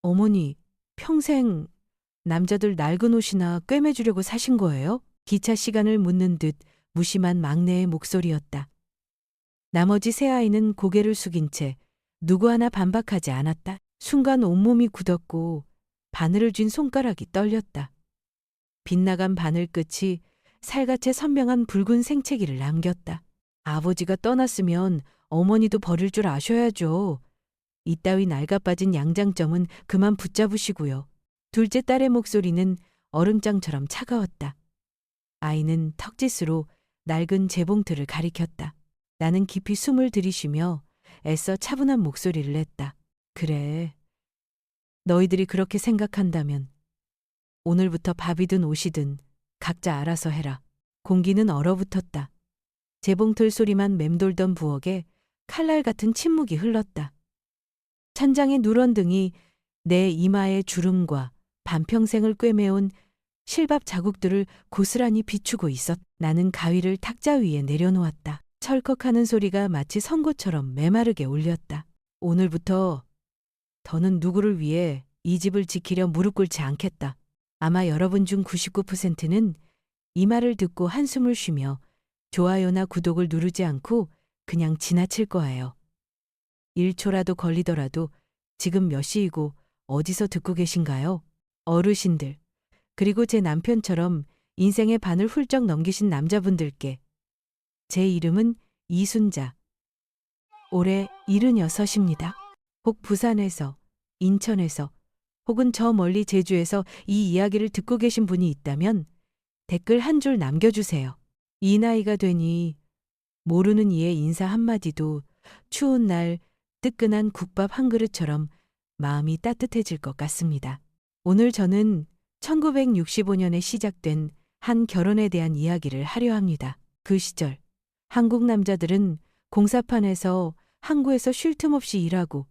어머니, 평생 남자들 낡은 옷이나 꿰매주려고 사신 거예요? 기차 시간을 묻는 듯 무심한 막내의 목소리였다. 나머지 세 아이는 고개를 숙인 채 누구 하나 반박하지 않았다. 순간 온몸이 굳었고 바늘을 쥔 손가락이 떨렸다. 빗나간 바늘 끝이 살갗에 선명한 붉은 생채기를 남겼다. 아버지가 떠났으면 어머니도 버릴 줄 아셔야죠. 이따위 낡아빠진 양장점은 그만 붙잡으시고요. 둘째 딸의 목소리는 얼음장처럼 차가웠다. 아이는 턱짓으로 낡은 재봉틀을 가리켰다. 나는 깊이 숨을 들이쉬며 애써 차분한 목소리를 냈다. 그래. 너희들이 그렇게 생각한다면 오늘부터 밥이든 옷이든 각자 알아서 해라. 공기는 얼어붙었다. 재봉틀 소리만 맴돌던 부엌에 칼날 같은 침묵이 흘렀다. 천장의 누런 등이 내 이마의 주름과 반평생을 꿰매온 실밥 자국들을 고스란히 비추고 있었. 나는 가위를 탁자 위에 내려놓았다. 철컥하는 소리가 마치 선고처럼 메마르게 울렸다. 오늘부터 더는 누구를 위해 이 집을 지키려 무릎 꿇지 않겠다. 아마 여러분 중 99%는 이 말을 듣고 한숨을 쉬며 좋아요나 구독을 누르지 않고 그냥 지나칠 거예요. 1초라도 걸리더라도 지금 몇 시이고 어디서 듣고 계신가요? 어르신들, 그리고 제 남편처럼 인생의 반을 훌쩍 넘기신 남자분들께 제 이름은 이순자. 올해 76입니다. 혹 부산에서, 인천에서, 혹은 저 멀리 제주에서 이 이야기를 듣고 계신 분이 있다면 댓글 한 줄 남겨주세요. 이 나이가 되니 모르는 이의 인사 한마디도 추운 날 뜨끈한 국밥 한 그릇처럼 마음이 따뜻해질 것 같습니다. 오늘 저는 1965년에 시작된 한 결혼에 대한 이야기를 하려 합니다. 그 시절 한국 남자들은 공사판에서 항구에서 쉴 틈 없이 일하고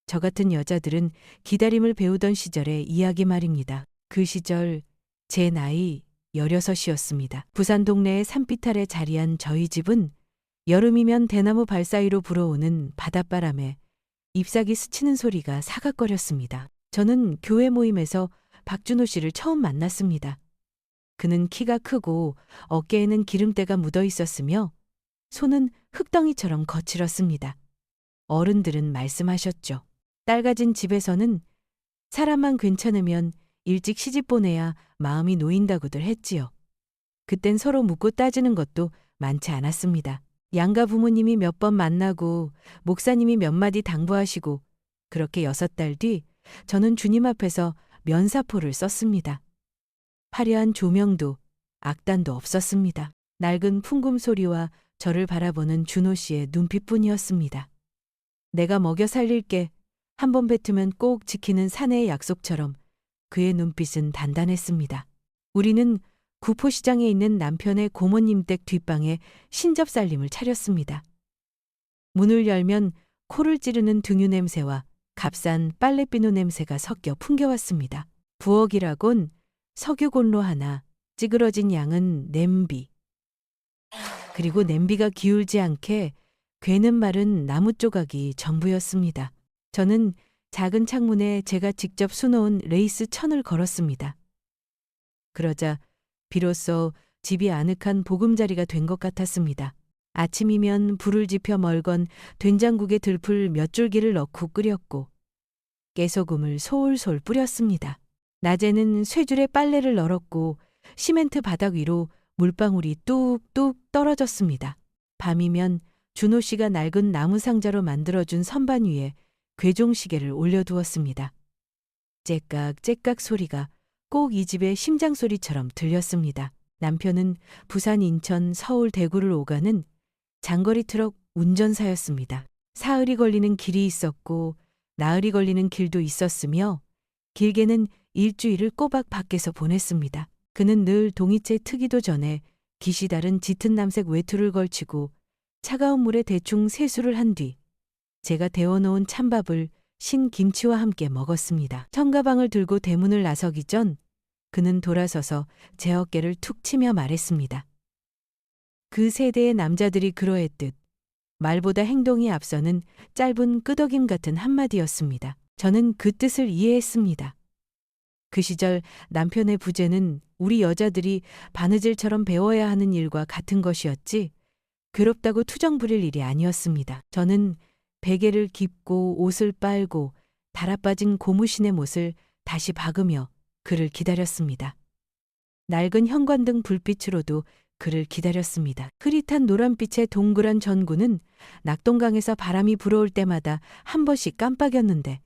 저 같은 여자들은 기다림을 배우던 시절의 이야기 말입니다. 그 시절 제 나이 16이었습니다. 부산 동네의 산빛 아래 자리한 저희 집은 여름이면 대나무 발 사이로 불어오는 바닷바람에 잎사귀 스치는 소리가 사각거렸습니다. 저는 교회 모임에서 박준호 씨를 처음 만났습니다. 그는 키가 크고 어깨에는 기름때가 묻어 있었으며 손은 흙덩이처럼 거칠었습니다. 어른들은 말씀하셨죠. 딸 가진 집에서는 사람만 괜찮으면 일찍 시집 보내야 마음이 놓인다고들 했지요. 그땐 서로 묻고 따지는 것도 많지 않았습니다. 양가 부모님이 몇 번 만나고 목사님이 몇 마디 당부하시고 그렇게 6달 뒤 저는 주님 앞에서 면사포를 썼습니다. 화려한 조명도 악단도 없었습니다. 낡은 풍금 소리와 저를 바라보는 준호 씨의 눈빛뿐이었습니다. 내가 먹여 살릴게. 한 번 뱉으면 꼭 지키는 사내의 약속처럼 그의 눈빛은 단단했습니다. 우리는 구포시장에 있는 남편의 고모님 댁 뒷방에 신접살림을 차렸습니다. 문을 열면 코를 찌르는 등유 냄새와 값싼 빨래비누 냄새가 섞여 풍겨왔습니다. 부엌이라곤 석유곤로 하나, 찌그러진 양은 냄비. 그리고 냄비가 기울지 않게 괴는 마른 나무 조각이 전부였습니다. 저는 작은 창문에 제가 직접 수놓은 레이스 천을 걸었습니다. 그러자 비로소 집이 아늑한 보금자리가 된 것 같았습니다. 아침이면 불을 지펴 멀건 된장국에 들풀 몇 줄기를 넣고 끓였고 깨소금을 솔솔 뿌렸습니다. 낮에는 쇠줄에 빨래를 널었고 시멘트 바닥 위로 물방울이 뚝뚝 떨어졌습니다. 밤이면 준호 씨가 낡은 나무 상자로 만들어준 선반 위에 괴종시계를 올려두었습니다. 째깍째깍 소리가 꼭 이 집의 심장 소리처럼 들렸습니다. 남편은 부산, 인천, 서울, 대구를 오가는 장거리 트럭 운전사였습니다. 사흘이 걸리는 길이 있었고 나흘이 걸리는 길도 있었으며 길게는 일주일을 꼬박 밖에서 보냈습니다. 그는 늘 동이채 트기도 전에 깃이 다른 짙은 남색 외투를 걸치고 차가운 물에 대충 세수를 한 뒤 제가 데워놓은 찬밥을 신 김치와 함께 먹었습니다. 청가방을 들고 대문을 나서기 전 그는 돌아서서 제 어깨를 툭 치며 말했습니다. 그 세대의 남자들이 그러했듯 말보다 행동이 앞서는 짧은 끄덕임 같은 한마디였습니다. 저는 그 뜻을 이해했습니다. 그 시절 남편의 부재는 우리 여자들이 바느질처럼 배워야 하는 일과 같은 것이었지 괴롭다고 투정 부릴 일이 아니었습니다. 저는 베개를 깁고 옷을 빨고 달아빠진 고무신의 못을 다시 박으며 그를 기다렸습니다. 낡은 현관등 불빛으로도 그를 기다렸습니다. 흐릿한 노란빛의 동그란 전구는 낙동강에서 바람이 불어올 때마다 한 번씩 깜빡였는데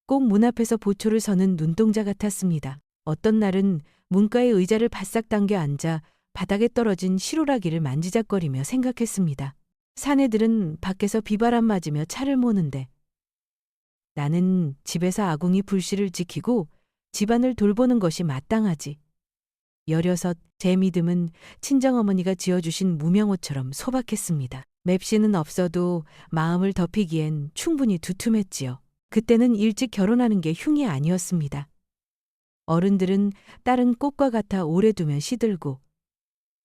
꼭 문 앞에서 보초를 서는 눈동자 같았습니다. 어떤 날은 문가의 의자를 바싹 당겨 앉아 바닥에 떨어진 시로라기를 만지작거리며 생각했습니다. 사내들은 밖에서 비바람 맞으며 차를 모는데 나는 집에서 아궁이 불씨를 지키고 집안을 돌보는 것이 마땅하지. 16, 제 믿음은 친정어머니가 지어주신 무명호처럼 소박했습니다. 맵시는 없어도 마음을 덮이기엔 충분히 두툼했지요. 그때는 일찍 결혼하는 게 흉이 아니었습니다. 어른들은 딸은 꽃과 같아 오래 두면 시들고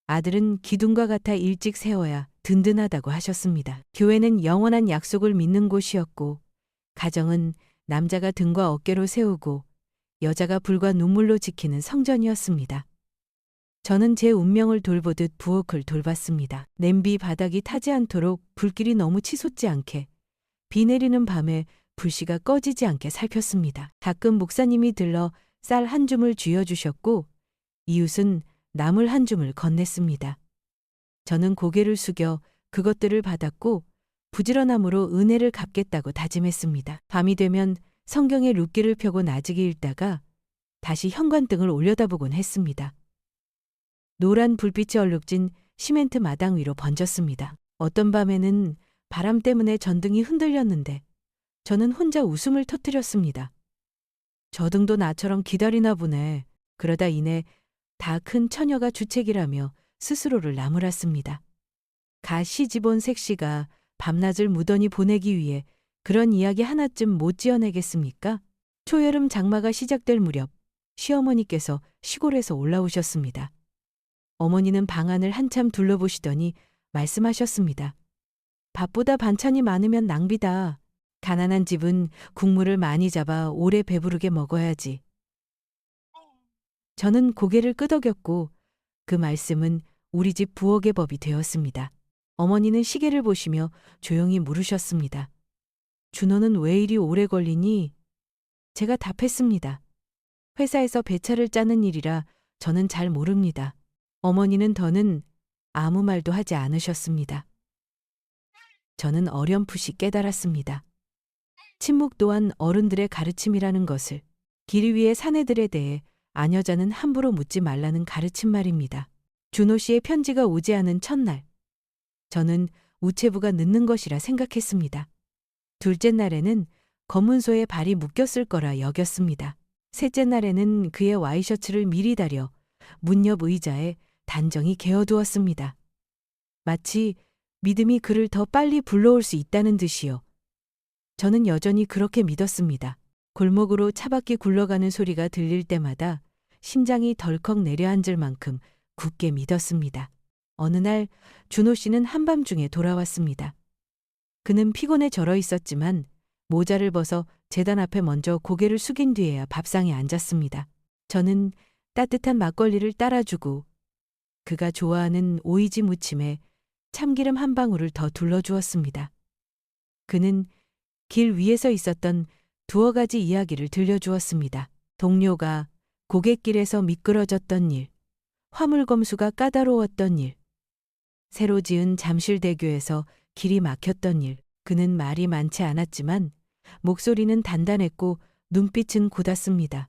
아들은 기둥과 같아 일찍 세워야 든든하다고 하셨습니다. 교회는 영원한 약속을 믿는 곳이었고 가정은 남자가 등과 어깨로 세우고 여자가 불과 눈물로 지키는 성전이었습니다. 저는 제 운명을 돌보듯 부엌을 돌봤습니다. 냄비 바닥이 타지 않도록 불길이 너무 치솟지 않게 비 내리는 밤에 불씨가 꺼지지 않게 살폈습니다. 가끔 목사님이 들러 쌀 한 줌을 쥐어주셨고 이웃은 나물 한 줌을 건넸습니다. 저는 고개를 숙여 그것들을 받았고 부지런함으로 은혜를 갚겠다고 다짐했습니다. 밤이 되면 성경의 룻기를 펴고 나직이 읽다가 다시 현관등을 올려다보곤 했습니다. 노란 불빛이 얼룩진 시멘트 마당 위로 번졌습니다. 어떤 밤에는 바람 때문에 전등이 흔들렸는데 저는 혼자 웃음을 터뜨렸습니다. 저 등도 나처럼 기다리나 보네. 그러다 이내 다 큰 처녀가 주책이라며 스스로를 나무랐습니다. 가 시집온 색시가 밤낮을 무던히 보내기 위해 그런 이야기 하나쯤 못 지어내겠습니까? 초여름 장마가 시작될 무렵 시어머니께서 시골에서 올라오셨습니다. 어머니는 방안을 한참 둘러보시더니 말씀하셨습니다. 밥보다 반찬이 많으면 낭비다. 가난한 집은 국물을 많이 잡아 오래 배부르게 먹어야지. 저는 고개를 끄덕였고 그 말씀은 우리 집 부엌의 법이 되었습니다. 어머니는 시계를 보시며 조용히 물으셨습니다. 준호는 왜 이리 오래 걸리니? 제가 답했습니다. 회사에서 배차를 짜는 일이라 저는 잘 모릅니다. 어머니는 더는 아무 말도 하지 않으셨습니다. 저는 어렴풋이 깨달았습니다. 침묵 또한 어른들의 가르침이라는 것을. 길 위의 사내들에 대해 아녀자는 함부로 묻지 말라는 가르침 말입니다. 준호 씨의 편지가 오지 않은 첫날, 저는 우체부가 늦는 것이라 생각했습니다. 둘째 날에는 검문소에 발이 묶였을 거라 여겼습니다. 셋째 날에는 그의 와이셔츠를 미리 다려 문 옆 의자에 단정히 개어두었습니다. 마치 믿음이 그를 더 빨리 불러올 수 있다는 듯이요. 저는 여전히 그렇게 믿었습니다. 골목으로 차바퀴 굴러가는 소리가 들릴 때마다 심장이 덜컥 내려앉을 만큼 굳게 믿었습니다. 어느 날 준호 씨는 한밤중에 돌아왔습니다. 그는 피곤에 절어 있었지만 모자를 벗어 제단 앞에 먼저 고개를 숙인 뒤에야 밥상에 앉았습니다. 저는 따뜻한 막걸리를 따라주고 그가 좋아하는 오이지 무침에 참기름 한 방울을 더 둘러주었습니다. 그는 길 위에서 있었던 두어 가지 이야기를 들려주었습니다. 동료가 고갯길에서 미끄러졌던 일, 화물검수가 까다로웠던 일, 새로 지은 잠실대교에서 길이 막혔던 일. 그는 말이 많지 않았지만 목소리는 단단했고 눈빛은 고닫습니다.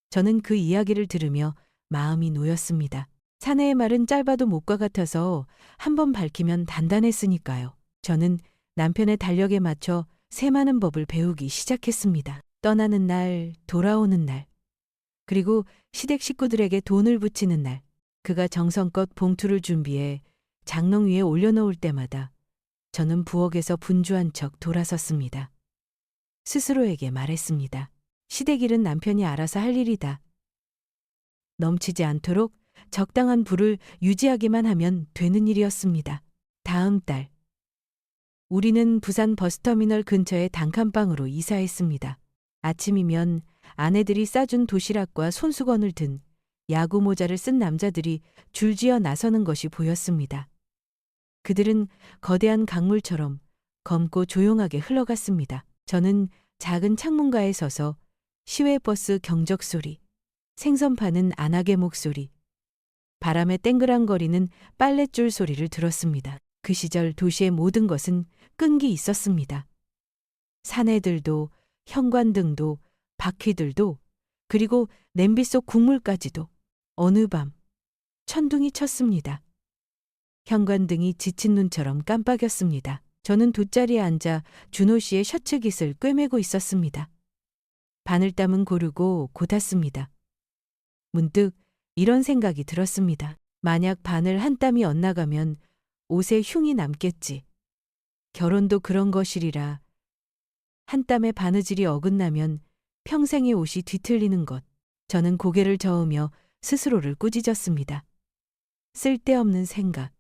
저는 그 이야기를 들으며 마음이 놓였습니다. 사내의 말은 짧아도 못과 같아서 한번 밝히면 단단했으니까요. 저는 남편의 달력에 맞춰 세마는 법을 배우기 시작했습니다. 떠나는 날, 돌아오는 날, 그리고 시댁 식구들에게 돈을 붙이는 날, 그가 정성껏 봉투를 준비해 장롱 위에 올려놓을 때마다 저는 부엌에서 분주한 척 돌아섰습니다. 스스로에게 말했습니다. 시댁 일은 남편이 알아서 할 일이다. 넘치지 않도록 적당한 불을 유지하기만 하면 되는 일이었습니다. 다음 달 우리는 부산 버스터미널 근처의 단칸방으로 이사했습니다. 아침이면 아내들이 싸준 도시락과 손수건을 든 야구 모자를 쓴 남자들이 줄지어 나서는 것이 보였습니다. 그들은 거대한 강물처럼 검고 조용하게 흘러갔습니다. 저는 작은 창문가에 서서 시외버스 경적 소리, 생선 파는 안악의 목소리, 바람에 땡그랑거리는 빨랫줄 소리를 들었습니다. 그 시절 도시의 모든 것은 끈기 있었습니다. 사내들도, 현관등도, 바퀴들도, 그리고 냄비 속 국물까지도 어느 밤 천둥이 쳤습니다. 현관등이 지친 눈처럼 깜빡였습니다. 저는 돗자리에 앉아 준호 씨의 셔츠 깃을 꿰매고 있었습니다. 바늘땀은 고르고 곧았습니다. 문득 이런 생각이 들었습니다. 만약 바늘 한 땀이 엇나가면 옷에 흉이 남겠지. 결혼도 그런 것이리라. 한 땀의 바느질이 어긋나면 평생의 옷이 뒤틀리는 것. 저는 고개를 저으며 스스로를 꾸짖었습니다. 쓸데없는 생각.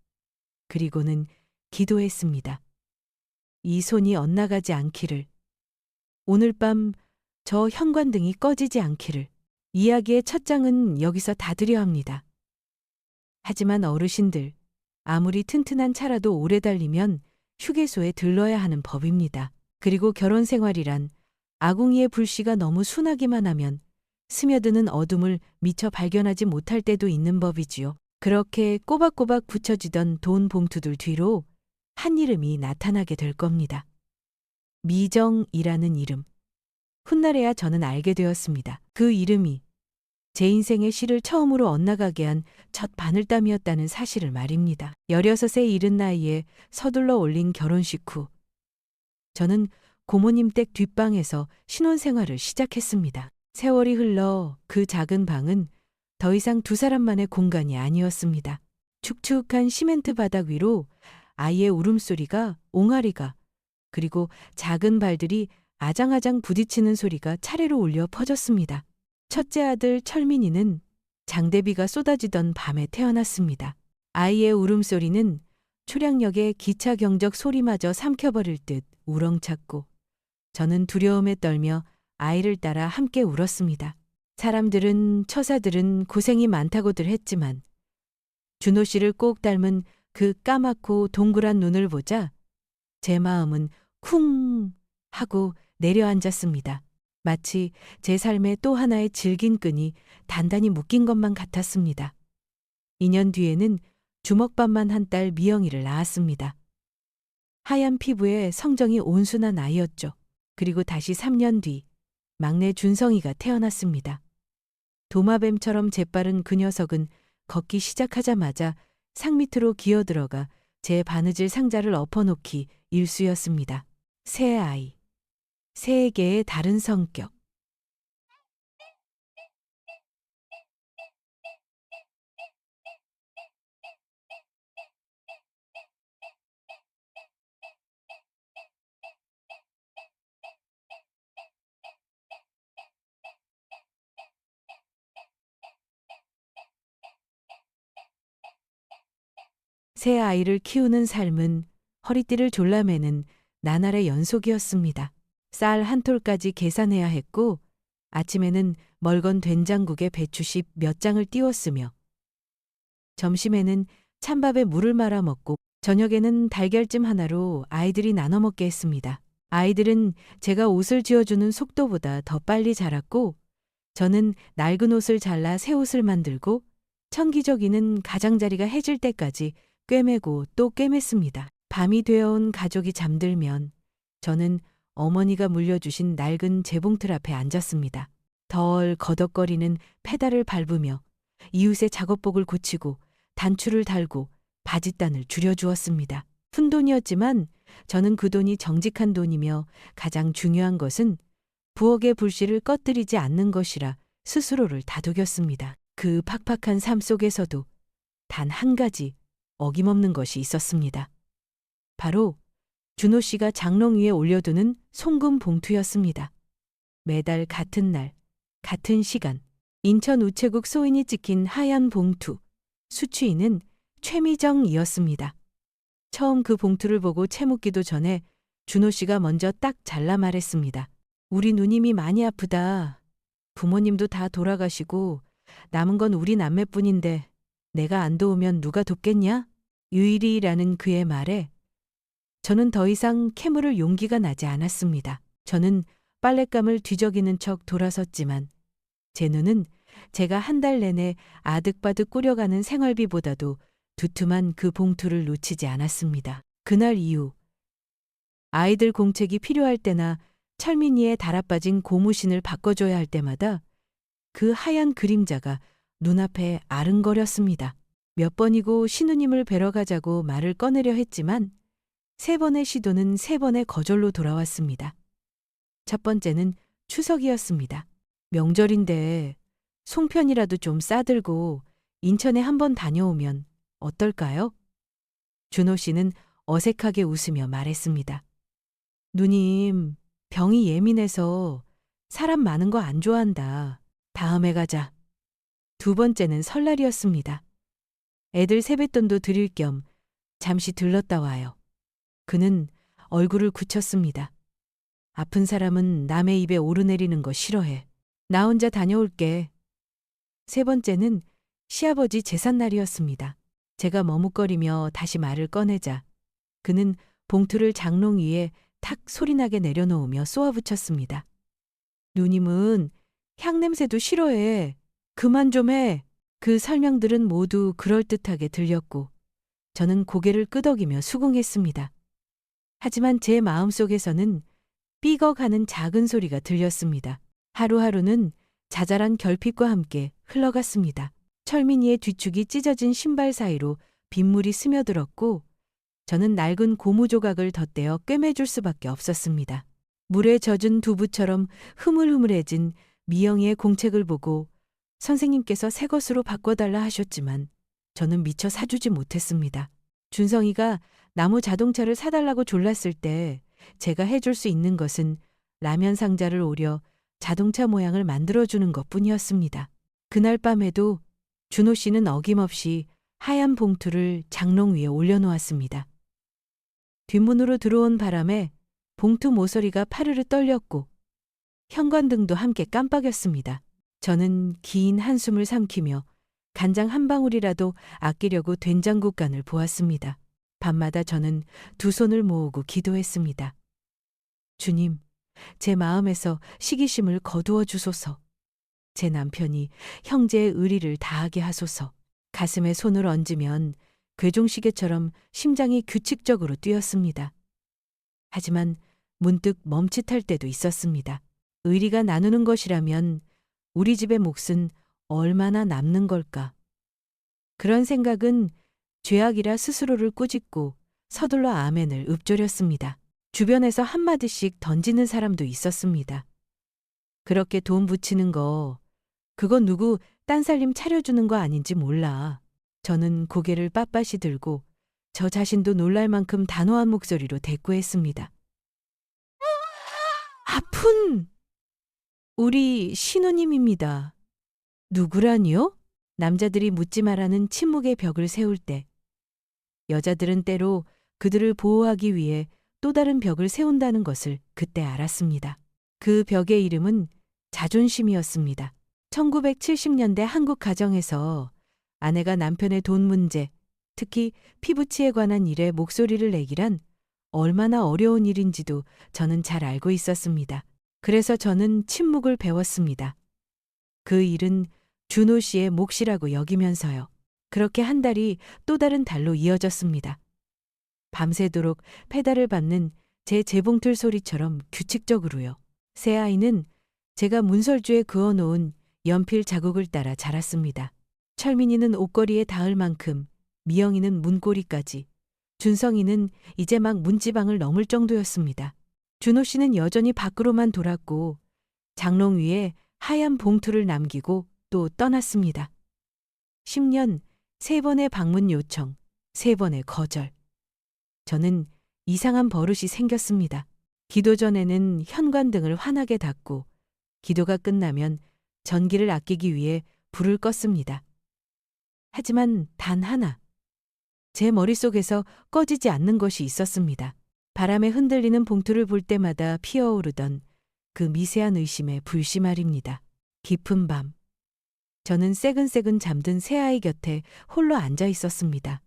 그리고는 기도했습니다. 이 손이 엇나가지 않기를. 오늘 밤 저 현관등이 꺼지지 않기를. 이야기의 첫 장은 여기서 닫으려 합니다. 하지만 어르신들, 아무리 튼튼한 차라도 오래 달리면 휴게소에 들러야 하는 법입니다. 그리고 결혼 생활이란 아궁이의 불씨가 너무 순하기만 하면 스며드는 어둠을 미처 발견하지 못할 때도 있는 법이지요. 그렇게 꼬박꼬박 붙여지던 돈 봉투들 뒤로 한 이름이 나타나게 될 겁니다. 미정이라는 이름. 훗날에야 저는 알게 되었습니다. 그 이름이 제 인생의 시를 처음으로 엇나가게 한 첫 바늘땀이었다는 사실을 말입니다. 16세 이른 나이에 서둘러 올린 결혼식 후 저는 고모님 댁 뒷방에서 신혼생활을 시작했습니다. 세월이 흘러 그 작은 방은 더 이상 두 사람만의 공간이 아니었습니다. 축축한 시멘트 바닥 위로 아이의 울음소리가, 옹알이가, 그리고 작은 발들이 아장아장 부딪히는 소리가 차례로 울려 퍼졌습니다. 첫째 아들 철민이는 장대비가 쏟아지던 밤에 태어났습니다. 아이의 울음소리는 초량역의 기차 경적 소리마저 삼켜버릴 듯 우렁찼고 저는 두려움에 떨며 아이를 따라 함께 울었습니다. 사람들은, 처사들은 고생이 많다고들 했지만 준호 씨를 꼭 닮은 그 까맣고 동그란 눈을 보자 제 마음은 쿵 하고 내려앉았습니다. 마치 제 삶의 또 하나의 질긴 끈이 단단히 묶인 것만 같았습니다. 2년 뒤에는 주먹밥만 한 딸 미영이를 낳았습니다. 하얀 피부에 성정이 온순한 아이였죠. 그리고 다시 3년 뒤 막내 준성이가 태어났습니다. 도마뱀처럼 재빠른 그 녀석은 걷기 시작하자마자 상 밑으로 기어들어가 제 바느질 상자를 엎어놓기 일쑤였습니다. 새 아이, 세 개의 다른 성격. 새 아이를 키우는 삶은 허리띠를 졸라매는 나날의 연속이었습니다. 쌀 한 톨까지 계산해야 했고 아침에는 멀건 된장국에 배추잎 몇 장을 띄웠으며 점심에는 찬밥에 물을 말아 먹고 저녁에는 달걀찜 하나로 아이들이 나눠 먹게 했습니다. 아이들은 제가 옷을 지어주는 속도보다 더 빨리 자랐고 저는 낡은 옷을 잘라 새 옷을 만들고 천기저귀는 가장자리가 해질 때까지 꿰매고 또 꿰맸습니다. 밤이 되어온 가족이 잠들면 저는 어머니가 물려주신 낡은 재봉틀 앞에 앉았습니다. 덜 거덕거리는 페달을 밟으며 이웃의 작업복을 고치고 단추를 달고 바짓단을 줄여주었습니다. 푼돈이었지만 저는 그 돈이 정직한 돈이며 가장 중요한 것은 부엌의 불씨를 꺼뜨리지 않는 것이라 스스로를 다독였습니다. 그 팍팍한 삶 속에서도 단 한 가지 어김없는 것이 있었습니다. 바로 준호 씨가 장롱 위에 올려두는 송금 봉투였습니다. 매달 같은 날, 같은 시간, 인천 우체국 소인이 찍힌 하얀 봉투, 수취인은 최미정이었습니다. 처음 그 봉투를 보고 채묻기도 전에 준호 씨가 먼저 딱 잘라 말했습니다. 우리 누님이 많이 아프다. 부모님도 다 돌아가시고 남은 건 우리 남매뿐인데 내가 안 도우면 누가 돕겠냐? 유일이라는 그의 말에 저는 더 이상 캐물을 용기가 나지 않았습니다. 저는 빨랫감을 뒤적이는 척 돌아섰지만 제 눈은 제가 한 달 내내 아득바득 꾸려가는 생활비보다도 두툼한 그 봉투를 놓치지 않았습니다. 그날 이후 아이들 공책이 필요할 때나 철민이의 달아빠진 고무신을 바꿔줘야 할 때마다 그 하얀 그림자가 눈앞에 아른거렸습니다. 몇 번이고 신우님을 뵈러 가자고 말을 꺼내려 했지만 3번의 시도는 3번의 거절로 돌아왔습니다. 첫 번째는 추석이었습니다. 명절인데 송편이라도 좀 싸들고 인천에 한번 다녀오면 어떨까요? 준호 씨는 어색하게 웃으며 말했습니다. 누님, 병이 예민해서 사람 많은 거 안 좋아한다. 다음에 가자. 두 번째는 설날이었습니다. 애들 세뱃돈도 드릴 겸 잠시 들렀다 와요. 그는 얼굴을 굳혔습니다. 아픈 사람은 남의 입에 오르내리는 거 싫어해. 나 혼자 다녀올게. 세 번째는 시아버지 제삿날이었습니다. 제가 머뭇거리며 다시 말을 꺼내자 그는 봉투를 장롱 위에 탁 소리나게 내려놓으며 쏘아붙였습니다. 누님은 향냄새도 싫어해. 그만 좀 해. 그 설명들은 모두 그럴듯하게 들렸고 저는 고개를 끄덕이며 수긍했습니다. 하지만 제 마음속에서는 삐걱하는 작은 소리가 들렸습니다. 하루하루는 자잘한 결핍과 함께 흘러갔습니다. 철민이의 뒤축이 찢어진 신발 사이로 빗물이 스며들었고 저는 낡은 고무 조각을 덧대어 꿰매줄 수밖에 없었습니다. 물에 젖은 두부처럼 흐물흐물해진 미영이의 공책을 보고 선생님께서 새 것으로 바꿔달라 하셨지만 저는 미처 사주지 못했습니다. 준성이가 나무 자동차를 사달라고 졸랐을 때 제가 해줄 수 있는 것은 라면 상자를 오려 자동차 모양을 만들어주는 것뿐이었습니다. 그날 밤에도 준호 씨는 어김없이 하얀 봉투를 장롱 위에 올려놓았습니다. 뒷문으로 들어온 바람에 봉투 모서리가 파르르 떨렸고 현관등도 함께 깜빡였습니다. 저는 긴 한숨을 삼키며 간장 한 방울이라도 아끼려고 된장국간을 보았습니다. 밤마다 저는 두 손을 모으고 기도했습니다. 주님, 제 마음에서 시기심을 거두어 주소서. 제 남편이 형제의 의리를 다하게 하소서. 가슴에 손을 얹으면 괴종시계처럼 심장이 규칙적으로 뛰었습니다. 하지만 문득 멈칫할 때도 있었습니다. 의리가 나누는 것이라면 우리 집의 몫은 얼마나 남는 걸까? 그런 생각은 죄악이라 스스로를 꾸짖고 서둘러 아멘을 읊조렸습니다. 주변에서 한마디씩 던지는 사람도 있었습니다. 그렇게 돈 붙이는 거, 그건 누구 딴 살림 차려주는 거 아닌지 몰라. 저는 고개를 빳빳이 들고 저 자신도 놀랄 만큼 단호한 목소리로 대꾸했습니다. 아픈 우리 신우님입니다. 누구라니요? 남자들이 묻지 말라는 침묵의 벽을 세울 때 여자들은 때로 그들을 보호하기 위해 또 다른 벽을 세운다는 것을 그때 알았습니다. 그 벽의 이름은 자존심이었습니다. 1970년대 한국 가정에서 아내가 남편의 돈 문제, 특히 피부치에 관한 일에 목소리를 내기란 얼마나 어려운 일인지도 저는 잘 알고 있었습니다. 그래서 저는 침묵을 배웠습니다. 그 일은 준호 씨의 몫이라고 여기면서요. 그렇게 한 달이 또 다른 달로 이어졌습니다. 밤새도록 페달을 밟는 제 재봉틀 소리처럼 규칙적으로요. 새 아이는 제가 문설주에 그어놓은 연필 자국을 따라 자랐습니다. 철민이는 옷걸이에 닿을 만큼, 미영이는 문고리까지, 준성이는 이제 막 문지방을 넘을 정도였습니다. 준호 씨는 여전히 밖으로만 돌았고 장롱 위에 하얀 봉투를 남기고 또 떠났습니다. 10년 3번의 방문 요청, 3번의 거절. 저는 이상한 버릇이 생겼습니다. 기도 전에는 현관등을 환하게 닫고 기도가 끝나면 전기를 아끼기 위해 불을 껐습니다. 하지만 단 하나, 제 머릿속에서 꺼지지 않는 것이 있었습니다. 바람에 흔들리는 봉투를 볼 때마다 피어오르던 그 미세한 의심의 불씨말입니다. 깊은 밤, 저는 새근새근 잠든 새아이 곁에 홀로 앉아 있었습니다.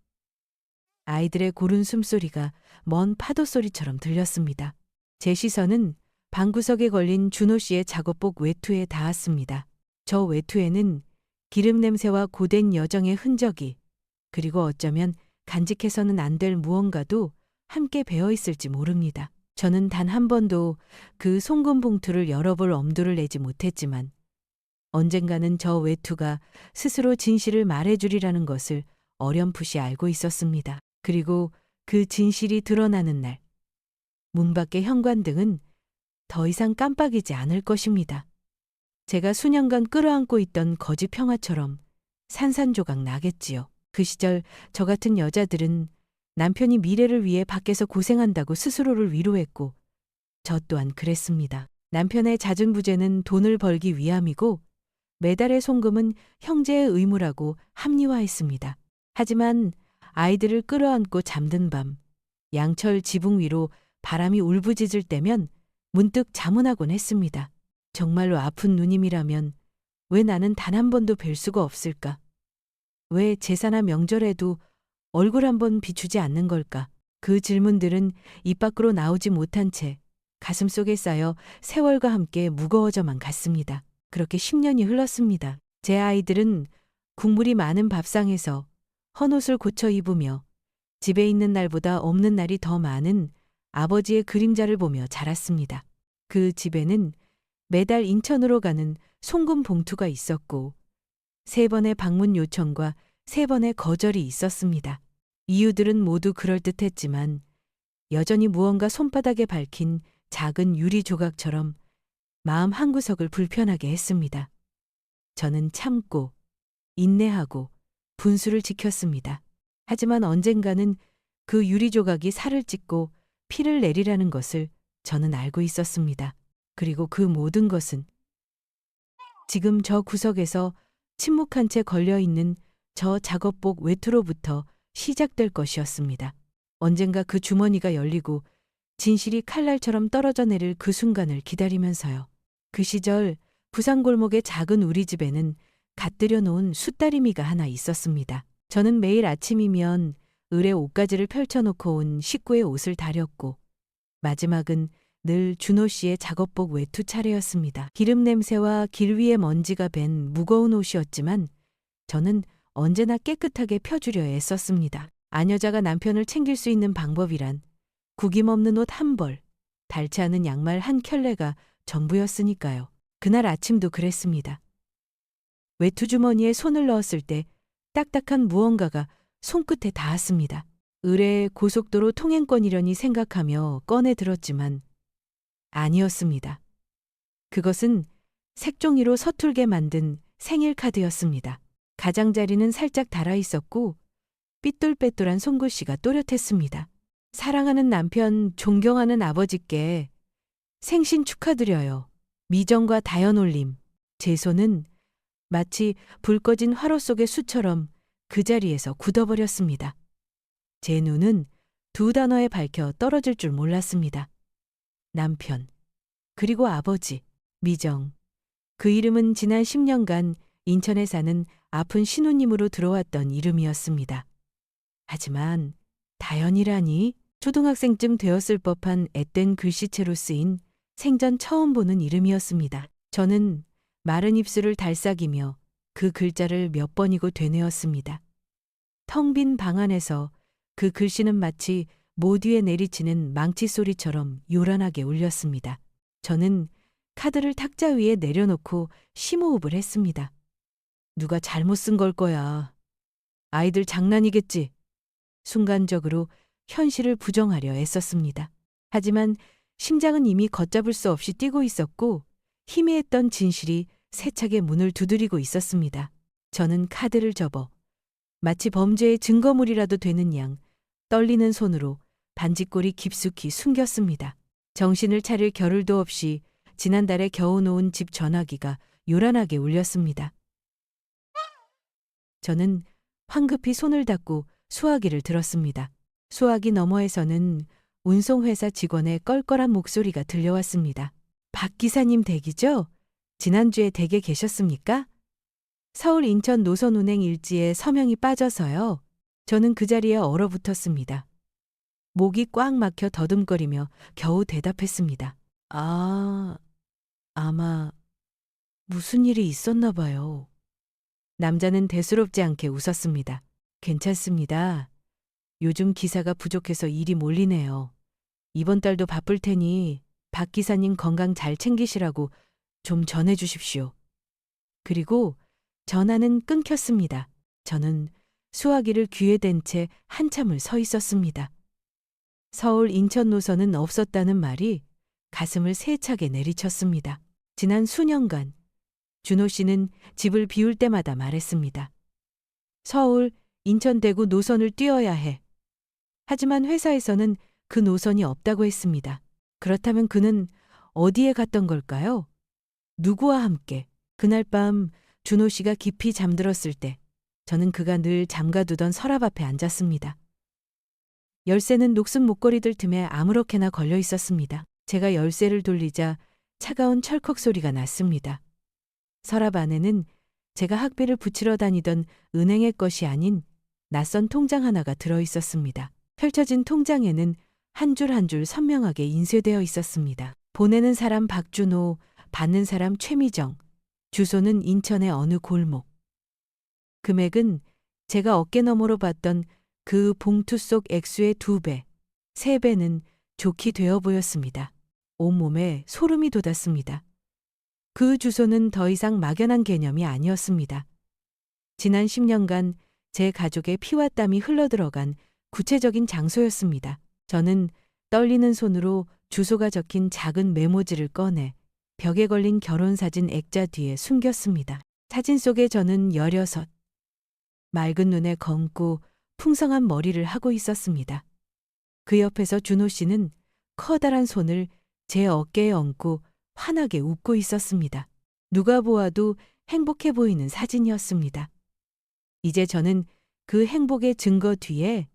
아이들의 고른 숨소리가 먼 파도 소리처럼 들렸습니다. 제 시선은 방구석에 걸린 준호 씨의 작업복 외투에 닿았습니다. 저 외투에는 기름 냄새와 고된 여정의 흔적이, 그리고 어쩌면 간직해서는 안 될 무언가도 함께 배어 있을지 모릅니다. 저는 단 한 번도 그 송금 봉투를 열어볼 엄두를 내지 못했지만 언젠가는 저 외투가 스스로 진실을 말해주리라는 것을 어렴풋이 알고 있었습니다. 그리고 그 진실이 드러나는 날, 문 밖의 현관등은 더 이상 깜빡이지 않을 것입니다. 제가 수년간 끌어안고 있던 거지 평화처럼 산산조각 나겠지요. 그 시절 저 같은 여자들은 남편이 미래를 위해 밖에서 고생한다고 스스로를 위로했고 저 또한 그랬습니다. 남편의 잦은 부재는 돈을 벌기 위함이고 매달의 송금은 형제의 의무라고 합리화했습니다. 하지만 아이들을 끌어안고 잠든 밤, 양철 지붕 위로 바람이 울부짖을 때면 문득 자문하곤 했습니다. 정말로 아픈 누님이라면 왜 나는 단 한 번도 뵐 수가 없을까? 왜 제사나 명절에도 얼굴 한 번 비추지 않는 걸까? 그 질문들은 입 밖으로 나오지 못한 채 가슴속에 쌓여 세월과 함께 무거워져만 갔습니다. 그렇게 10년이 흘렀습니다. 제 아이들은 국물이 많은 밥상에서 헌옷을 고쳐 입으며 집에 있는 날보다 없는 날이 더 많은 아버지의 그림자를 보며 자랐습니다. 그 집에는 매달 인천으로 가는 송금 봉투가 있었고 3번의 방문 요청과 3번의 거절이 있었습니다. 이유들은 모두 그럴듯했지만 여전히 무언가 손바닥에 밝힌 작은 유리 조각처럼 마음 한구석을 불편하게 했습니다. 저는 참고 인내하고 분수를 지켰습니다. 하지만 언젠가는 그 유리 조각이 살을 찢고 피를 내리라는 것을 저는 알고 있었습니다. 그리고 그 모든 것은 지금 저 구석에서 침묵한 채 걸려있는 저 작업복 외투로부터 시작될 것이었습니다. 언젠가 그 주머니가 열리고 진실이 칼날처럼 떨어져 내릴 그 순간을 기다리면서요. 그 시절 부산 골목의 작은 우리 집에는 갓들여 놓은 숫다리미가 하나 있었습니다. 저는 매일 아침이면 을에 옷가지를 펼쳐놓고 온 식구의 옷을 다렸고 마지막은 늘 준호 씨의 작업복 외투 차례였습니다. 기름 냄새와 길 위의 먼지가 밴 무거운 옷이었지만 저는 언제나 깨끗하게 펴주려 애썼습니다. 아녀자가 남편을 챙길 수 있는 방법이란 구김없는 옷 한 벌, 닳지 않은 양말 한 켤레가 전부였으니까요. 그날 아침도 그랬습니다. 외투 주머니에 손을 넣었을 때 딱딱한 무언가가 손끝에 닿았습니다. 의뢰의 고속도로 통행권이려니 생각하며 꺼내 들었지만 아니었습니다. 그것은 색종이로 서툴게 만든 생일 카드였습니다. 가장자리는 살짝 달아 있었고 삐뚤빼뚤한 손글씨가 또렷했습니다. 사랑하는 남편, 존경하는 아버지께 생신 축하드려요. 미정과 다연올림. 제 손은 마치 불 꺼진 화로 속의 수처럼 그 자리에서 굳어버렸습니다. 제 눈은 2 단어에 밝혀 떨어질 줄 몰랐습니다. 남편, 그리고 아버지, 미정. 그 이름은 지난 10년간 인천에 사는 아픈 신우님으로 들어왔던 이름이었습니다. 하지만 다연이라니 초등학생쯤 되었을 법한 앳된 글씨체로 쓰인 생전 처음 보는 이름이었습니다. 저는 마른 입술을 달싹이며 그 글자를 몇 번이고 되뇌었습니다. 텅 빈 방 안에서 그 글씨는 마치 못 위에 내리치는 망치 소리처럼 요란하게 울렸습니다. 저는 카드를 탁자 위에 내려놓고 심호흡을 했습니다. 누가 잘못 쓴 걸 거야. 아이들 장난이겠지. 순간적으로 현실을 부정하려 애썼습니다. 하지만 심장은 이미 걷잡을 수 없이 뛰고 있었고 희미했던 진실이 세차게 문을 두드리고 있었습니다. 저는 카드를 접어 마치 범죄의 증거물이라도 되는 양 떨리는 손으로 반지꼬리 깊숙이 숨겼습니다. 정신을 차릴 겨를도 없이 지난달에 겨우 놓은 집 전화기가 요란하게 울렸습니다. 저는 황급히 손을 닦고 수화기를 들었습니다. 수화기 너머에서는 운송회사 직원의 껄껄한 목소리가 들려왔습니다. 박 기사님 댁이죠? 지난주에 댁에 계셨습니까? 서울 인천 노선 운행 일지에 서명이 빠져서요. 저는 그 자리에 얼어붙었습니다. 목이 꽉 막혀 더듬거리며 겨우 대답했습니다. 아마 무슨 일이 있었나 봐요. 남자는 대수롭지 않게 웃었습니다. 괜찮습니다. 요즘 기사가 부족해서 일이 몰리네요. 이번 달도 바쁠 테니 박 기사님 건강 잘 챙기시라고 좀 전해 주십시오. 그리고 전화는 끊겼습니다. 저는 수화기를 귀에 댄 채 한참을 서 있었습니다. 서울 인천 노선은 없었다는 말이 가슴을 세차게 내리쳤습니다. 지난 수년간 준호 씨는 집을 비울 때마다 말했습니다. 서울, 인천, 대구 노선을 뛰어야 해. 하지만 회사에서는 그 노선이 없다고 했습니다. 그렇다면 그는 어디에 갔던 걸까요? 누구와 함께? 그날 밤 준호 씨가 깊이 잠들었을 때 저는 그가 늘 잠가두던 서랍 앞에 앉았습니다. 열쇠는 녹슨 목걸이들 틈에 아무렇게나 걸려 있었습니다. 제가 열쇠를 돌리자 차가운 철컥 소리가 났습니다. 서랍 안에는 제가 학비를 붙이러 다니던 은행의 것이 아닌 낯선 통장 하나가 들어 있었습니다. 펼쳐진 통장에는 한 줄 한 줄 선명하게 인쇄되어 있었습니다. 보내는 사람 박준호, 받는 사람 최미정, 주소는 인천의 어느 골목. 금액은 제가 어깨너머로 봤던 그 봉투 속 액수의 2배, 3배는 좋게 되어 보였습니다. 온몸에 소름이 돋았습니다. 그 주소는 더 이상 막연한 개념이 아니었습니다. 지난 10년간 제 가족의 피와 땀이 흘러들어간 구체적인 장소였습니다. 저는 떨리는 손으로 주소가 적힌 작은 메모지를 꺼내 벽에 걸린 결혼사진 액자 뒤에 숨겼습니다. 사진 속에 저는 16, 맑은 눈에 검고 풍성한 머리를 하고 있었습니다. 그 옆에서 준호 씨는 커다란 손을 제 어깨에 얹고 환하게 웃고 있었습니다. 누가 보아도 행복해 보이는 사진이었습니다. 이제 저는 그 행복의 증거 뒤에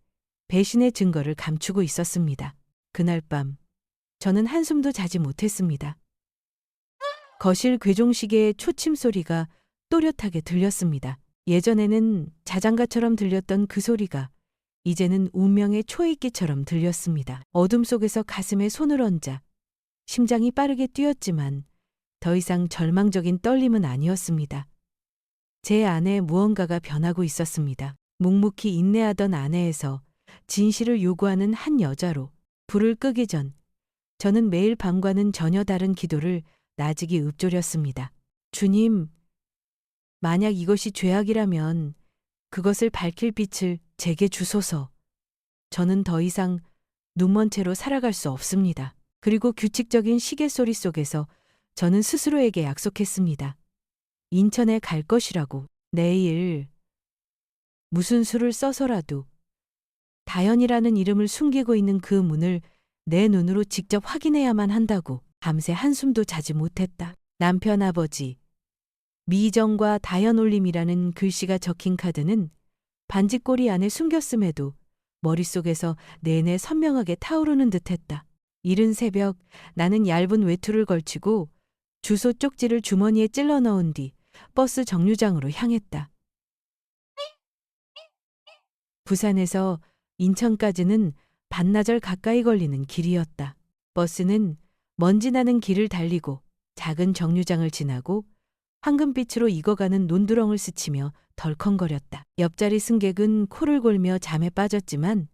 배신의 증거를 감추고 있었습니다. 그날 밤 저는 한숨도 자지 못했습니다. 거실 괴종시계의 초침 소리가 또렷하게 들렸습니다. 예전에는 자장가처럼 들렸던 그 소리가 이제는 운명의 초입기처럼 들렸습니다. 어둠 속에서 가슴에 손을 얹자 심장이 빠르게 뛰었지만 더 이상 절망적인 떨림은 아니었습니다. 제 안에 무언가가 변하고 있었습니다. 묵묵히 인내하던 아내에서 진실을 요구하는 한 여자로 불을 끄기 전 저는 매일 밤과는 전혀 다른 기도를 나직이 읊조렸습니다. 주님, 만약 이것이 죄악이라면 그것을 밝힐 빛을 제게 주소서. 저는 더 이상 눈먼 채로 살아갈 수 없습니다. 그리고 규칙적인 시계 소리 속에서 저는 스스로에게 약속했습니다. 인천에 갈 것이라고. 내일 무슨 수를 써서라도 다연이라는 이름을 숨기고 있는 그 문을 내 눈으로 직접 확인해야만 한다고. 밤새 한숨도 자지 못했다. 남편 아버지, 미정과 다연올림이라는 글씨가 적힌 카드는 반지꼬리 안에 숨겼음에도 머릿속에서 내내 선명하게 타오르는 듯했다. 이른 새벽 나는 얇은 외투를 걸치고 주소 쪽지를 주머니에 찔러 넣은 뒤 버스 정류장으로 향했다. 부산에서 인천까지는 반나절 가까이 걸리는 길이었다. 버스는 먼지 나는 길을 달리고 작은 정류장을 지나고 황금빛으로 익어가는 논두렁을 스치며 덜컹거렸다. 옆자리 승객은 코를 골며 잠에 빠졌지만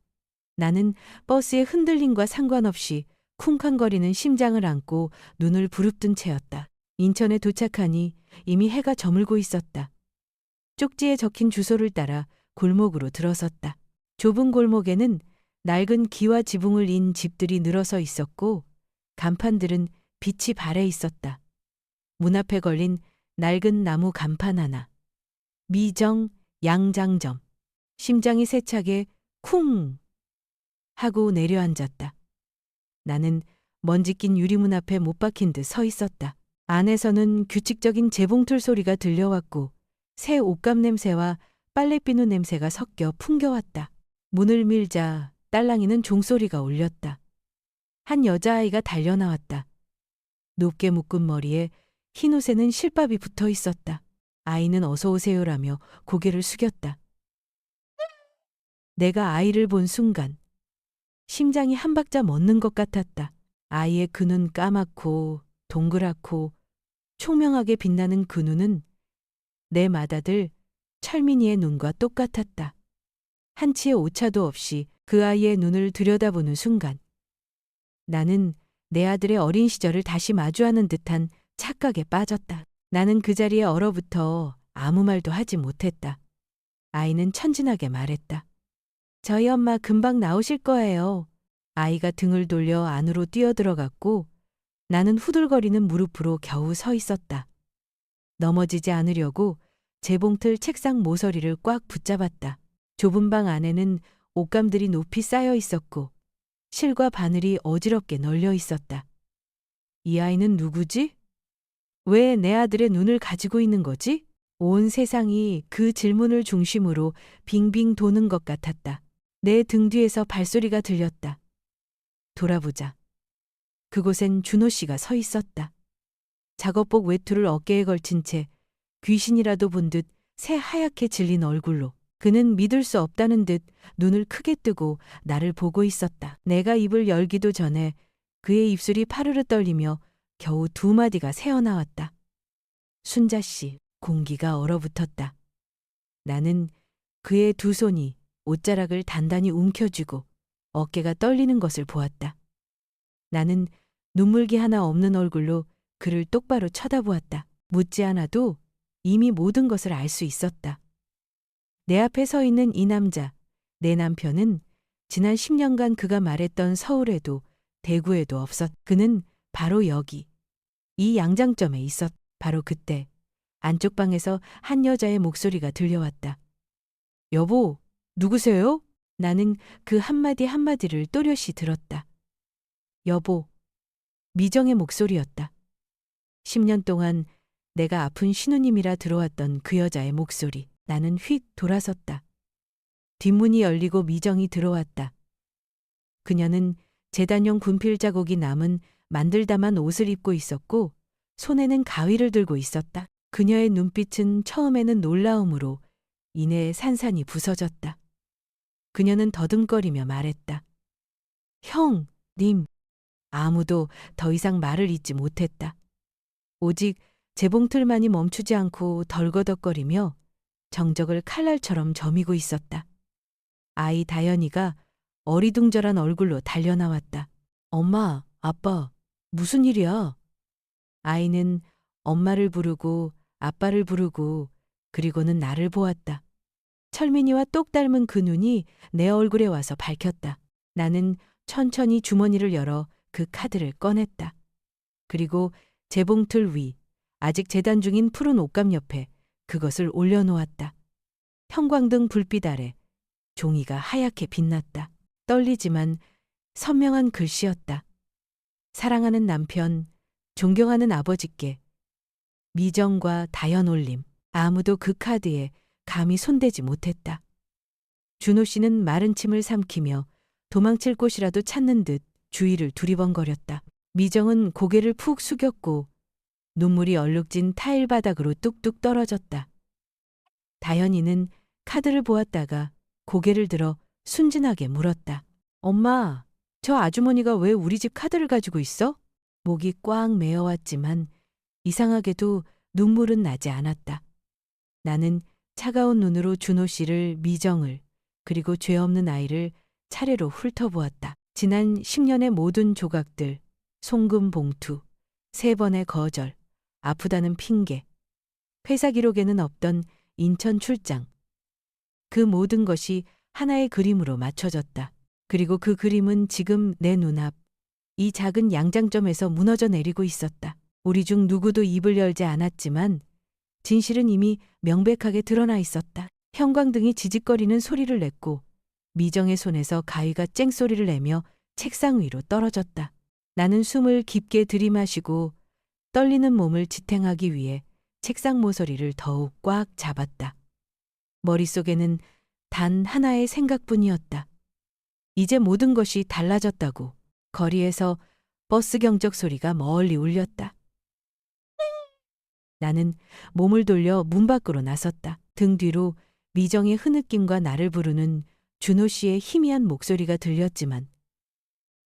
나는 버스의 흔들림과 상관없이 쿵쾅거리는 심장을 안고 눈을 부릅뜬 채였다. 인천에 도착하니 이미 해가 저물고 있었다. 쪽지에 적힌 주소를 따라 골목으로 들어섰다. 좁은 골목에는 낡은 기와 지붕을 인 집들이 늘어서 있었고 간판들은 빛이 발해 있었다. 문 앞에 걸린 낡은 나무 간판 하나. 미정 양장점. 심장이 세차게 쿵 하고 내려앉았다. 나는 먼지 낀 유리문 앞에 못 박힌 듯 서 있었다. 안에서는 규칙적인 재봉틀 소리가 들려왔고 새 옷감 냄새와 빨래비누 냄새가 섞여 풍겨왔다. 문을 밀자 딸랑이는 종소리가 울렸다. 한 여자아이가 달려나왔다. 높게 묶은 머리에 흰 옷에는 실밥이 붙어 있었다. 아이는 어서 오세요라며 고개를 숙였다. 내가 아이를 본 순간 심장이 한 박자 멎는 것 같았다. 아이의 그 눈 까맣고 동그랗고 총명하게 빛나는 그 눈은 내 맏아들 철민이의 눈과 똑같았다. 한치의 오차도 없이 그 아이의 눈을 들여다보는 순간 나는 내 아들의 어린 시절을 다시 마주하는 듯한 착각에 빠졌다. 나는 그 자리에 얼어붙어 아무 말도 하지 못했다. 아이는 천진하게 말했다. 저희 엄마 금방 나오실 거예요. 아이가 등을 돌려 안으로 뛰어들어갔고 나는 후들거리는 무릎으로 겨우 서 있었다. 넘어지지 않으려고 재봉틀 책상 모서리를 꽉 붙잡았다. 좁은 방 안에는 옷감들이 높이 쌓여 있었고 실과 바늘이 어지럽게 널려 있었다. 이 아이는 누구지? 왜 내 아들의 눈을 가지고 있는 거지? 온 세상이 그 질문을 중심으로 빙빙 도는 것 같았다. 내 등 뒤에서 발소리가 들렸다. 돌아보자. 그곳엔 준호 씨가 서 있었다. 작업복 외투를 어깨에 걸친 채 귀신이라도 본 듯 새하얗게 질린 얼굴로 그는 믿을 수 없다는 듯 눈을 크게 뜨고 나를 보고 있었다. 내가 입을 열기도 전에 그의 입술이 파르르 떨리며 겨우 두 마디가 새어나왔다. 순자 씨, 공기가 얼어붙었다. 나는 그의 두 손이 옷자락을 단단히 움켜쥐고 어깨가 떨리는 것을 보았다. 나는 눈물기 하나 없는 얼굴로 그를 똑바로 쳐다보았다. 묻지 않아도 이미 모든 것을 알 수 있었다. 내 앞에 서 있는 이 남자, 내 남편은 지난 10년간 그가 말했던 서울에도 대구에도 없었. 그는 바로 여기, 이 양장점에 있었. 바로 그때 안쪽 방에서 한 여자의 목소리가 들려왔다. 여보, 누구세요? 나는 그 한마디 한마디를 또렷이 들었다. 여보, 미정의 목소리였다. 10년 동안 내가 아픈 신우님이라 들어왔던 그 여자의 목소리. 나는 휙 돌아섰다. 뒷문이 열리고 미정이 들어왔다. 그녀는 재단용 분필 자국이 남은 만들다만 옷을 입고 있었고 손에는 가위를 들고 있었다. 그녀의 눈빛은 처음에는 놀라움으로 이내 산산이 부서졌다. 그녀는 더듬거리며 말했다. 형, 님. 아무도 더 이상 말을 잇지 못했다. 오직 재봉틀만이 멈추지 않고 덜거덕거리며 정적을 칼날처럼 저미고 있었다. 아이 다현이가 어리둥절한 얼굴로 달려나왔다. 엄마, 아빠, 무슨 일이야? 아이는 엄마를 부르고 아빠를 부르고 그리고는 나를 보았다. 철민이와 똑 닮은 그 눈이 내 얼굴에 와서 밝혔다. 나는 천천히 주머니를 열어 그 카드를 꺼냈다. 그리고 재봉틀 위, 아직 재단 중인 푸른 옷감 옆에 그것을 올려놓았다. 형광등 불빛 아래 종이가 하얗게 빛났다. 떨리지만 선명한 글씨였다. 사랑하는 남편, 존경하는 아버지께 미정과 다현 올림. 아무도 그 카드에 감히 손대지 못했다. 준호 씨는 마른 침을 삼키며 도망칠 곳이라도 찾는 듯 주위를 두리번거렸다. 미정은 고개를 푹 숙였고 눈물이 얼룩진 타일 바닥으로 뚝뚝 떨어졌다. 다현이는 카드를 보았다가 고개를 들어 순진하게 물었다. 엄마, 저 아주머니가 왜 우리 집 카드를 가지고 있어? 목이 꽉 메어왔지만 이상하게도 눈물은 나지 않았다. 나는 차가운 눈으로 준호 씨를, 미정을, 그리고 죄 없는 아이를 차례로 훑어보았다. 지난 10년의 모든 조각들, 송금 봉투, 3번의 거절, 아프다는 핑계, 회사 기록에는 없던 인천 출장. 그 모든 것이 하나의 그림으로 맞춰졌다. 그리고 그 그림은 지금 내 눈앞, 이 작은 양장점에서 무너져 내리고 있었다. 우리 중 누구도 입을 열지 않았지만 진실은 이미 명백하게 드러나 있었다. 형광등이 지직거리는 소리를 냈고 미정의 손에서 가위가 쨍소리를 내며 책상 위로 떨어졌다. 나는 숨을 깊게 들이마시고 떨리는 몸을 지탱하기 위해 책상 모서리를 더욱 꽉 잡았다. 머릿속에는 단 하나의 생각뿐이었다. 이제 모든 것이 달라졌다고. 거리에서 버스 경적 소리가 멀리 울렸다. 나는 몸을 돌려 문 밖으로 나섰다. 등 뒤로 미정의 흐느낌과 나를 부르는 준호 씨의 희미한 목소리가 들렸지만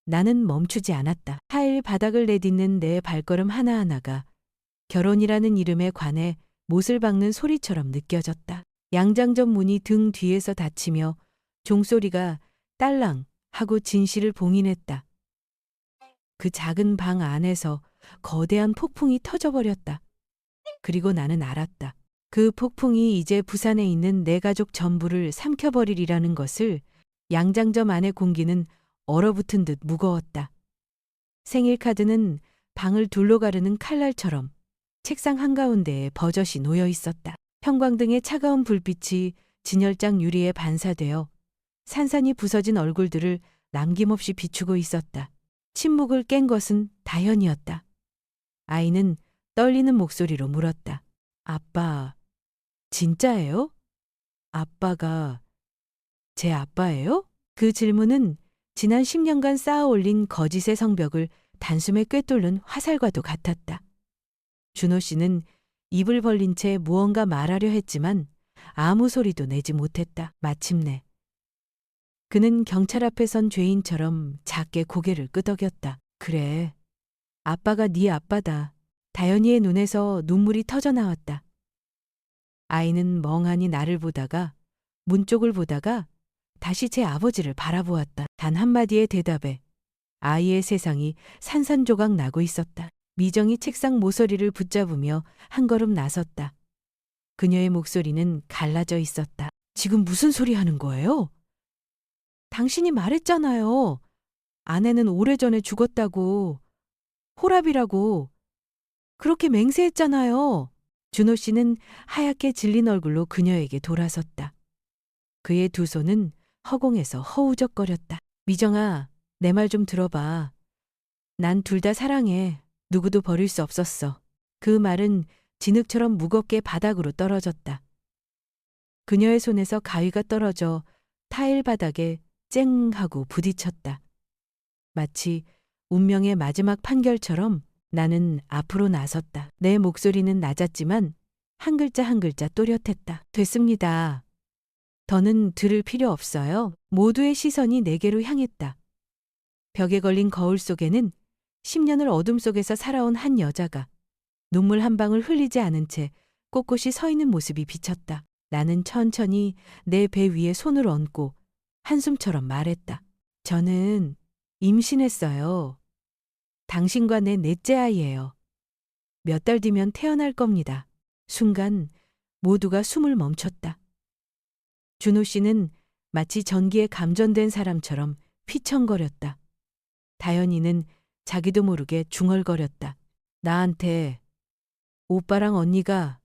나는 멈추지 않았다. 타일 바닥을 내딛는 내 발걸음 하나하나가 결혼이라는 이름에 관해 못을 박는 소리처럼 느껴졌다. 양장점 문이 등 뒤에서 닫히며 종소리가 딸랑 하고 진실을 봉인했다. 그 작은 방 안에서 거대한 폭풍이 터져버렸다. 그리고 나는 알았다. 그 폭풍이 이제 부산에 있는 내 가족 전부를 삼켜버리리라는 것을. 양장점 안의 공기는 얼어붙은 듯 무거웠다. 생일 카드는 방을 둘러 가르는 칼날처럼 책상 한가운데에 버젓이 놓여 있었다. 형광등의 차가운 불빛이 진열장 유리에 반사되어 산산이 부서진 얼굴들을 남김없이 비추고 있었다. 침묵을 깬 것은 다현이었다. 아이는 떨리는 목소리로 물었다. 아빠, 진짜예요? 아빠가 제 아빠예요? 그 질문은 지난 10년간 쌓아 올린 거짓의 성벽을 단숨에 꿰뚫는 화살과도 같았다. 준호 씨는 입을 벌린 채 무언가 말하려 했지만 아무 소리도 내지 못했다. 마침내 그는 경찰 앞에 선 죄인처럼 작게 고개를 끄덕였다. 그래, 아빠가 네 아빠다. 다현이의 눈에서 눈물이 터져 나왔다. 아이는 멍하니 나를 보다가 문 쪽을 보다가 다시 제 아버지를 바라보았다. 단 한마디의 대답에 아이의 세상이 산산조각 나고 있었다. 미정이 책상 모서리를 붙잡으며 한 걸음 나섰다. 그녀의 목소리는 갈라져 있었다. 지금 무슨 소리 하는 거예요? 당신이 말했잖아요. 아내는 오래전에 죽었다고. 호랍이라고. 그렇게 맹세했잖아요. 준호 씨는 하얗게 질린 얼굴로 그녀에게 돌아섰다. 그의 두 손은 허공에서 허우적거렸다. 미정아, 내 말 좀 들어봐. 난 둘 다 사랑해. 누구도 버릴 수 없었어. 그 말은 진흙처럼 무겁게 바닥으로 떨어졌다. 그녀의 손에서 가위가 떨어져 타일 바닥에 쨍 하고 부딪혔다. 마치 운명의 마지막 판결처럼 나는 앞으로 나섰다. 내 목소리는 낮았지만 한 글자 한 글자 또렷했다. 됐습니다. 더는 들을 필요 없어요. 모두의 시선이 내게로 향했다. 벽에 걸린 거울 속에는 10년을 어둠 속에서 살아온 한 여자가 눈물 한 방울 흘리지 않은 채 꼿꼿이 서 있는 모습이 비쳤다. 나는 천천히 내 배 위에 손을 얹고 한숨처럼 말했다. 저는 임신했어요. 당신과 내 넷째 아이예요. 몇 달 뒤면 태어날 겁니다. 순간 모두가 숨을 멈췄다. 준호 씨는 마치 전기에 감전된 사람처럼 휘청거렸다. 다현이는 자기도 모르게 중얼거렸다. 나한테 오빠랑 언니가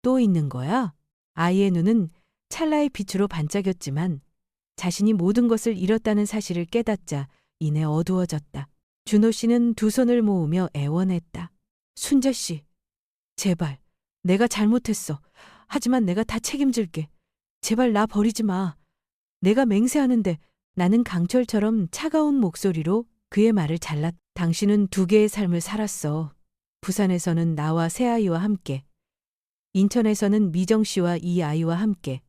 또 있는 거야? 아이의 눈은 찰나의 빛으로 반짝였지만 자신이 모든 것을 잃었다는 사실을 깨닫자 이내 어두워졌다. 준호 씨는 두 손을 모으며 애원했다. 순자 씨, 제발, 내가 잘못했어. 하지만 내가 다 책임질게. 제발 나 버리지 마. 내가 맹세하는데. 나는 강철처럼 차가운 목소리로 그의 말을 잘랐다. 당신은 두 개의 삶을 살았어. 부산에서는 나와 새 아이와 함께. 인천에서는 미정 씨와 이 아이와 함께.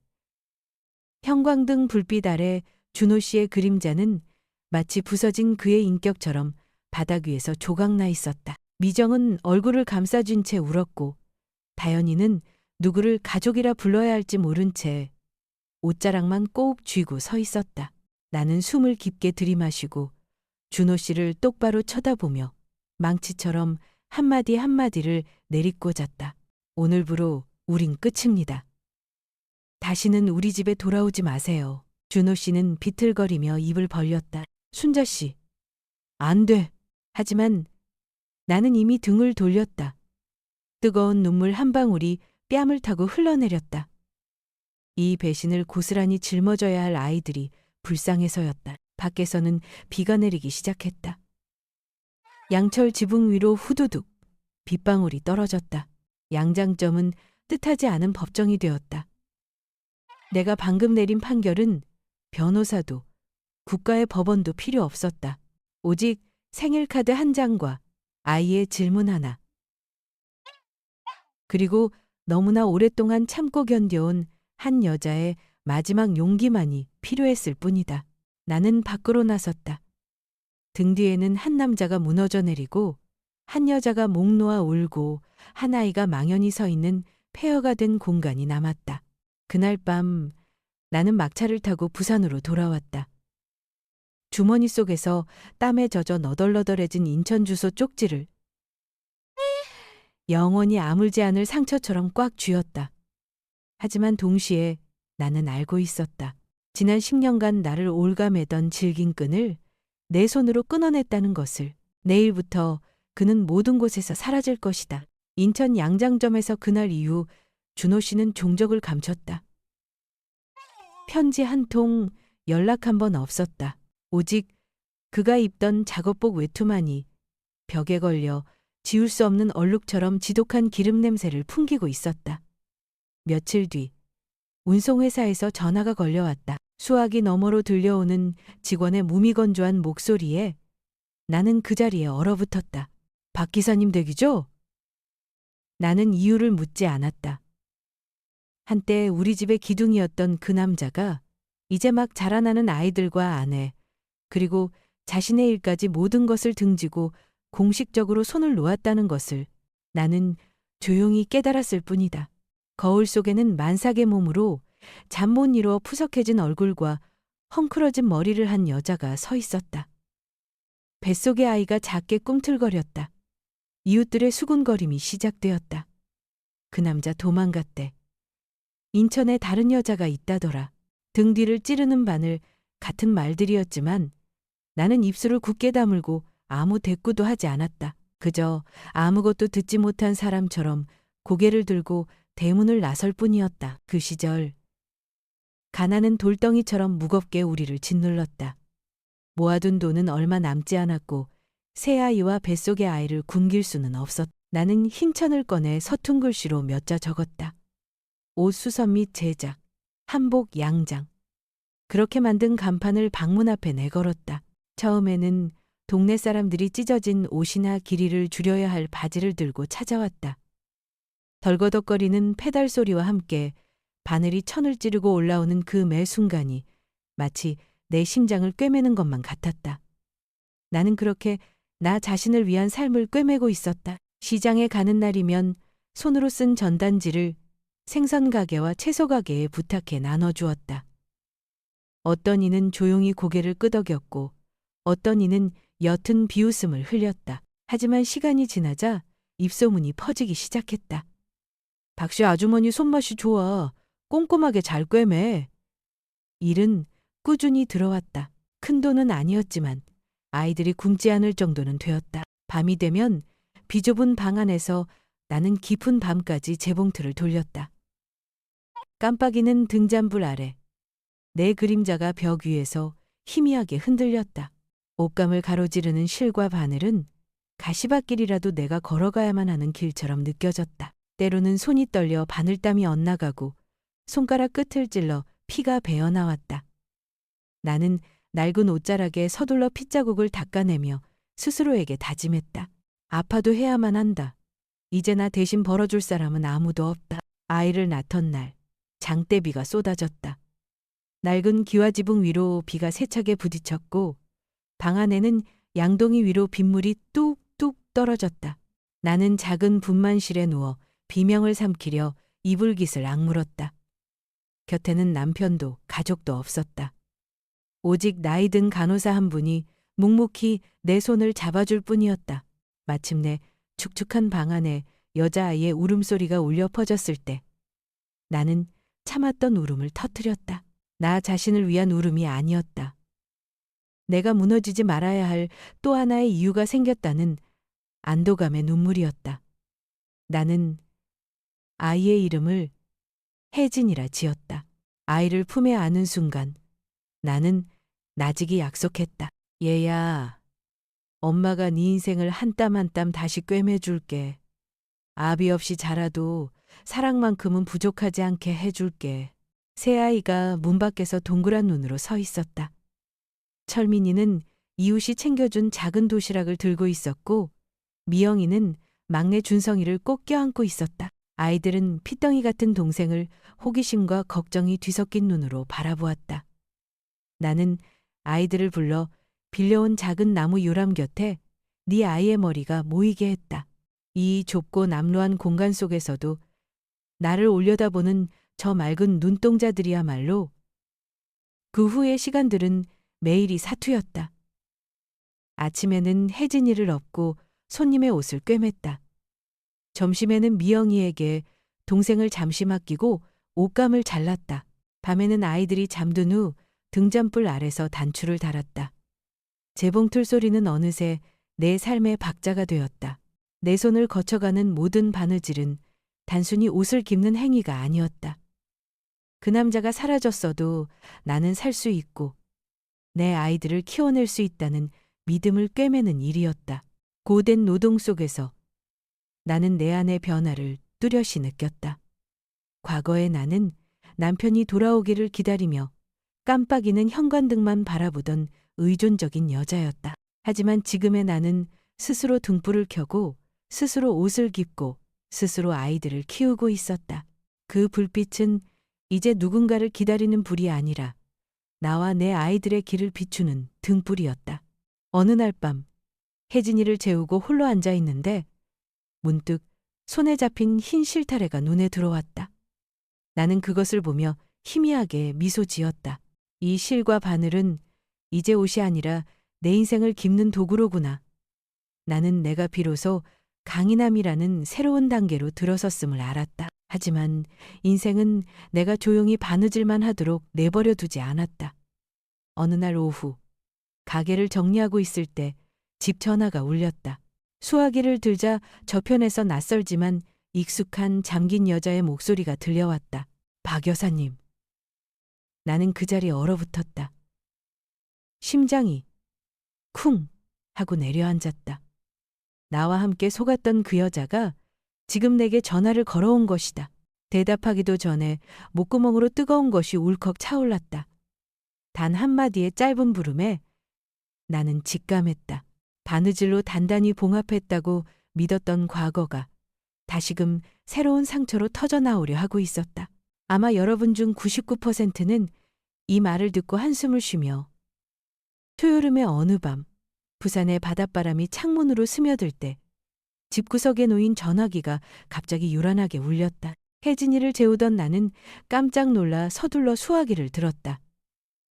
형광등 불빛 아래 준호 씨의 그림자는 마치 부서진 그의 인격처럼 바닥 위에서 조각나 있었다. 미정은 얼굴을 감싸쥔 채 울었고 다현이는 누구를 가족이라 불러야 할지 모른 채 옷자락만 꼭 쥐고 서 있었다. 나는 숨을 깊게 들이마시고 준호 씨를 똑바로 쳐다보며 망치처럼 한마디 한마디를 내리꽂았다. 오늘부로 우린 끝입니다. 다시는 우리 집에 돌아오지 마세요. 준호 씨는 비틀거리며 입을 벌렸다. 순자 씨, 안 돼. 하지만 나는 이미 등을 돌렸다. 뜨거운 눈물 한 방울이 뺨을 타고 흘러내렸다. 이 배신을 고스란히 짊어져야 할 아이들이 불쌍해서였다. 밖에서는 비가 내리기 시작했다. 양철 지붕 위로 후두둑 빗방울이 떨어졌다. 양장점은 뜻하지 않은 법정이 되었다. 내가 방금 내린 판결은 변호사도 국가의 법원도 필요 없었다. 오직 생일카드 한 장과 아이의 질문 하나. 그리고 너무나 오랫동안 참고 견뎌온 한 여자의 마지막 용기만이 필요했을 뿐이다. 나는 밖으로 나섰다. 등 뒤에는 한 남자가 무너져 내리고 한 여자가 목 놓아 울고 한 아이가 망연히 서 있는 폐허가 된 공간이 남았다. 그날 밤 나는 막차를 타고 부산으로 돌아왔다. 주머니 속에서 땀에 젖어 너덜너덜해진 인천 주소 쪽지를 영원히 아물지 않을 상처처럼 꽉 쥐었다. 하지만 동시에 나는 알고 있었다. 지난 10년간 나를 올가매던 질긴 끈을 내 손으로 끊어냈다는 것을. 내일부터 그는 모든 곳에서 사라질 것이다. 인천 양장점에서 그날 이후 준호 씨는 종적을 감췄다. 편지 한 통, 연락 한 번 없었다. 오직 그가 입던 작업복 외투만이 벽에 걸려 지울 수 없는 얼룩처럼 지독한 기름 냄새를 풍기고 있었다. 며칠 뒤 운송회사에서 전화가 걸려왔다. 수화기 너머로 들려오는 직원의 무미건조한 목소리에 나는 그 자리에 얼어붙었다. 박 기사님 댁이죠? 나는 이유를 묻지 않았다. 한때 우리 집의 기둥이었던 그 남자가 이제 막 자라나는 아이들과 아내, 그리고 자신의 일까지 모든 것을 등지고 공식적으로 손을 놓았다는 것을 나는 조용히 깨달았을 뿐이다. 거울 속에는 만삭의 몸으로 잠 못 이루어 푸석해진 얼굴과 헝클어진 머리를 한 여자가 서 있었다. 뱃속의 아이가 작게 꿈틀거렸다. 이웃들의 수군거림이 시작되었다. 그 남자 도망갔대. 인천에 다른 여자가 있다더라. 등 뒤를 찌르는 바늘 같은 말들이었지만 나는 입술을 굳게 다물고 아무 대꾸도 하지 않았다. 그저 아무것도 듣지 못한 사람처럼 고개를 들고 대문을 나설 뿐이었다. 그 시절 가난은 돌덩이처럼 무겁게 우리를 짓눌렀다. 모아둔 돈은 얼마 남지 않았고 새 아이와 뱃속의 아이를 굶길 수는 없었다. 나는 흰 천을 꺼내 서툰 글씨로 몇 자 적었다. 옷 수선 및 제작, 한복 양장. 그렇게 만든 간판을 방문 앞에 내걸었다. 처음에는 동네 사람들이 찢어진 옷이나 길이를 줄여야 할 바지를 들고 찾아왔다. 덜거덕거리는 페달 소리와 함께 바늘이 천을 찌르고 올라오는 그 매 순간이 마치 내 심장을 꿰매는 것만 같았다. 나는 그렇게 나 자신을 위한 삶을 꿰매고 있었다. 시장에 가는 날이면 손으로 쓴 전단지를 생선 가게와 채소 가게에 부탁해 나눠주었다. 어떤 이는 조용히 고개를 끄덕였고 어떤 이는 옅은 비웃음을 흘렸다. 하지만 시간이 지나자 입소문이 퍼지기 시작했다. 박씨 아주머니 손맛이 좋아. 꼼꼼하게 잘 꿰매. 일은 꾸준히 들어왔다. 큰 돈은 아니었지만 아이들이 굶지 않을 정도는 되었다. 밤이 되면 비좁은 방 안에서 나는 깊은 밤까지 재봉틀을 돌렸다. 깜빡이는 등잔불 아래 내 그림자가 벽 위에서 희미하게 흔들렸다. 옷감을 가로지르는 실과 바늘은 가시밭길이라도 내가 걸어가야만 하는 길처럼 느껴졌다. 때로는 손이 떨려 바늘땀이 엇나가고 손가락 끝을 찔러 피가 배어나왔다. 나는 낡은 옷자락에 서둘러 핏자국을 닦아내며 스스로에게 다짐했다. 아파도 해야만 한다. 이제 나 대신 벌어줄 사람은 아무도 없다. 아이를 낳던 날 장대비가 쏟아졌다. 낡은 기와지붕 위로 비가 세차게 부딪혔고 방 안에는 양동이 위로 빗물이 뚝뚝 떨어졌다. 나는 작은 분만실에 누워 비명을 삼키려 이불깃을 악물었다. 곁에는 남편도 가족도 없었다. 오직 나이 든 간호사 한 분이 묵묵히 내 손을 잡아줄 뿐이었다. 마침내 축축한 방 안에 여자아이의 울음소리가 울려 퍼졌을 때 나는 참았던 울음을 터뜨렸다. 나 자신을 위한 울음이 아니었다. 내가 무너지지 말아야 할 또 하나의 이유가 생겼다는 안도감의 눈물이었다. 나는 아이의 이름을 혜진이라 지었다. 아이를 품에 안은 순간 나는 나직이 약속했다. 얘야, 엄마가 네 인생을 한 땀 한 땀 다시 꿰매줄게. 아비 없이 자라도 사랑만큼은 부족하지 않게 해줄게. 새아이가 문 밖에서 동그란 눈으로 서 있었다. 철민이는 이웃이 챙겨준 작은 도시락을 들고 있었고 미영이는 막내 준성이를 꼭 껴안고 있었다. 아이들은 피덩이 같은 동생을 호기심과 걱정이 뒤섞인 눈으로 바라보았다. 나는 아이들을 불러 빌려온 작은 나무 요람 곁에 네 아이의 머리가 모이게 했다. 이 좁고 남루한 공간 속에서도 나를 올려다보는 저 맑은 눈동자들이야말로 그 후의 시간들은 매일이 사투였다. 아침에는 혜진이를 업고 손님의 옷을 꿰맸다. 점심에는 미영이에게 동생을 잠시 맡기고 옷감을 잘랐다. 밤에는 아이들이 잠든 후 등잔불 아래서 단추를 달았다. 재봉틀 소리는 어느새 내 삶의 박자가 되었다. 내 손을 거쳐가는 모든 바느질은 단순히 옷을 깁는 행위가 아니었다. 그 남자가 사라졌어도 나는 살 수 있고 내 아이들을 키워낼 수 있다는 믿음을 꿰매는 일이었다. 고된 노동 속에서 나는 내 안의 변화를 뚜렷이 느꼈다. 과거의 나는 남편이 돌아오기를 기다리며 깜빡이는 현관등만 바라보던 의존적인 여자였다. 하지만 지금의 나는 스스로 등불을 켜고 스스로 옷을 깁고 스스로 아이들을 키우고 있었다. 그 불빛은 이제 누군가를 기다리는 불이 아니라 나와 내 아이들의 길을 비추는 등불이었다. 어느 날 밤 혜진이를 재우고 홀로 앉아 있는데 문득 손에 잡힌 흰 실타래가 눈에 들어왔다. 나는 그것을 보며 희미하게 미소 지었다. 이 실과 바늘은 이제 옷이 아니라 내 인생을 깁는 도구로구나. 나는 내가 비로소 강인함이라는 새로운 단계로 들어섰음을 알았다. 하지만 인생은 내가 조용히 바느질만 하도록 내버려 두지 않았다. 어느 날 오후 가게를 정리하고 있을 때 집 전화가 울렸다. 수화기를 들자 저편에서 낯설지만 익숙한 잠긴 여자의 목소리가 들려왔다. 박 여사님. 나는 그 자리에 얼어붙었다. 심장이 쿵 하고 내려앉았다. 나와 함께 속았던 그 여자가 지금 내게 전화를 걸어온 것이다. 대답하기도 전에 목구멍으로 뜨거운 것이 울컥 차올랐다. 단 한마디의 짧은 부름에 나는 직감했다. 바느질로 단단히 봉합했다고 믿었던 과거가 다시금 새로운 상처로 터져나오려 하고 있었다. 아마 여러분 중 99%는 이 말을 듣고 한숨을 쉬며 토요름의 어느 밤 부산의 바닷바람이 창문으로 스며들 때 집구석에 놓인 전화기가 갑자기 요란하게 울렸다. 혜진이를 재우던 나는 깜짝 놀라 서둘러 수화기를 들었다.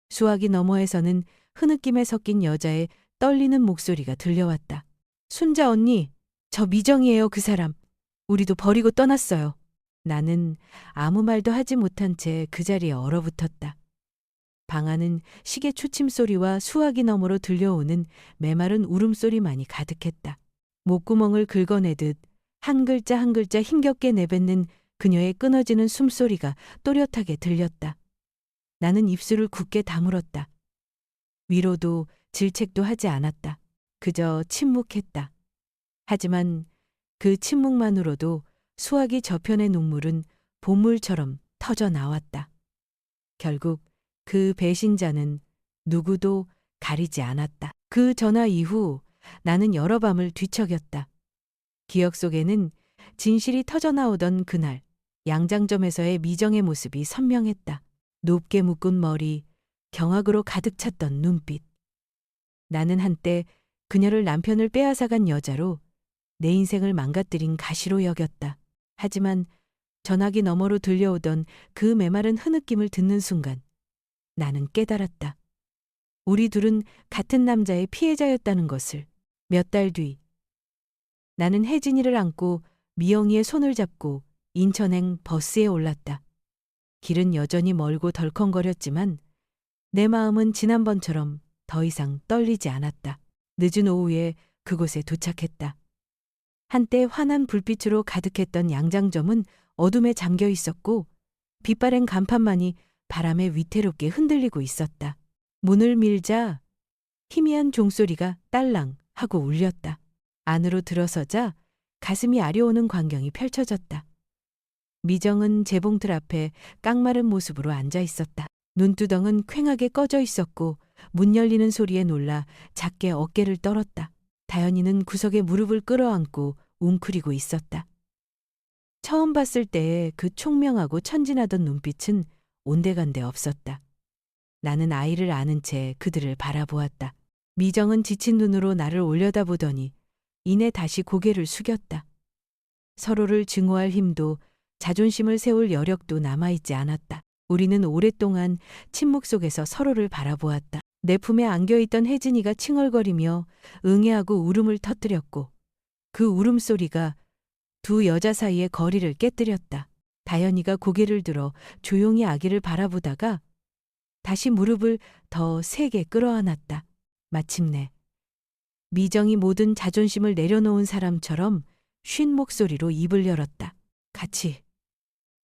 수화기 너머에서는 흐느낌에 섞인 여자의 떨리는 목소리가 들려왔다. 순자 언니, 저 미정이에요, 그 사람. 우리도 버리고 떠났어요. 나는 아무 말도 하지 못한 채 그 자리에 얼어붙었다. 방 안은 시계 초침 소리와 수화기 너머로 들려오는 메마른 울음소리만이 가득했다. 목구멍을 긁어내듯 한 글자 한 글자 힘겹게 내뱉는 그녀의 끊어지는 숨소리가 또렷하게 들렸다. 나는 입술을 굳게 다물었다. 위로도 질책도 하지 않았다. 그저 침묵했다. 하지만 그 침묵만으로도 수화기 저편의 눈물은 봇물처럼 터져 나왔다. 결국 그 배신자는 누구도 가리지 않았다. 그 전화 이후 나는 여러 밤을 뒤척였다. 기억 속에는 진실이 터져나오던 그날 양장점에서의 미정의 모습이 선명했다. 높게 묶은 머리, 경악으로 가득 찼던 눈빛. 나는 한때 그녀를 남편을 빼앗아간 여자로 내 인생을 망가뜨린 가시로 여겼다. 하지만 전화기 너머로 들려오던 그 메마른 흐느낌을 듣는 순간 나는 깨달았다. 우리 둘은 같은 남자의 피해자였다는 것을. 몇 달 뒤 나는 혜진이를 안고 미영이의 손을 잡고 인천행 버스에 올랐다. 길은 여전히 멀고 덜컹거렸지만 내 마음은 지난번처럼 더 이상 떨리지 않았다. 늦은 오후에 그곳에 도착했다. 한때 환한 불빛으로 가득했던 양장점은 어둠에 잠겨 있었고 빛바랜 간판만이 바람에 위태롭게 흔들리고 있었다. 문을 밀자 희미한 종소리가 딸랑 하고 울렸다. 안으로 들어서자 가슴이 아려오는 광경이 펼쳐졌다. 미정은 재봉틀 앞에 깡마른 모습으로 앉아 있었다. 눈두덩은 퀭하게 꺼져 있었고 문 열리는 소리에 놀라 작게 어깨를 떨었다. 다현이는 구석에 무릎을 끌어안고 웅크리고 있었다. 처음 봤을 때의 그 총명하고 천진하던 눈빛은 온데간데 없었다. 나는 아이를 아는 채 그들을 바라보았다. 미정은 지친 눈으로 나를 올려다보더니 이내 다시 고개를 숙였다. 서로를 증오할 힘도 자존심을 세울 여력도 남아있지 않았다. 우리는 오랫동안 침묵 속에서 서로를 바라보았다. 내 품에 안겨있던 혜진이가 칭얼거리며 응애하고 울음을 터뜨렸고 그 울음소리가 두 여자 사이의 거리를 깨뜨렸다. 다현이가 고개를 들어 조용히 아기를 바라보다가 다시 무릎을 더 세게 끌어안았다. 마침내 미정이 모든 자존심을 내려놓은 사람처럼 쉰 목소리로 입을 열었다. 같이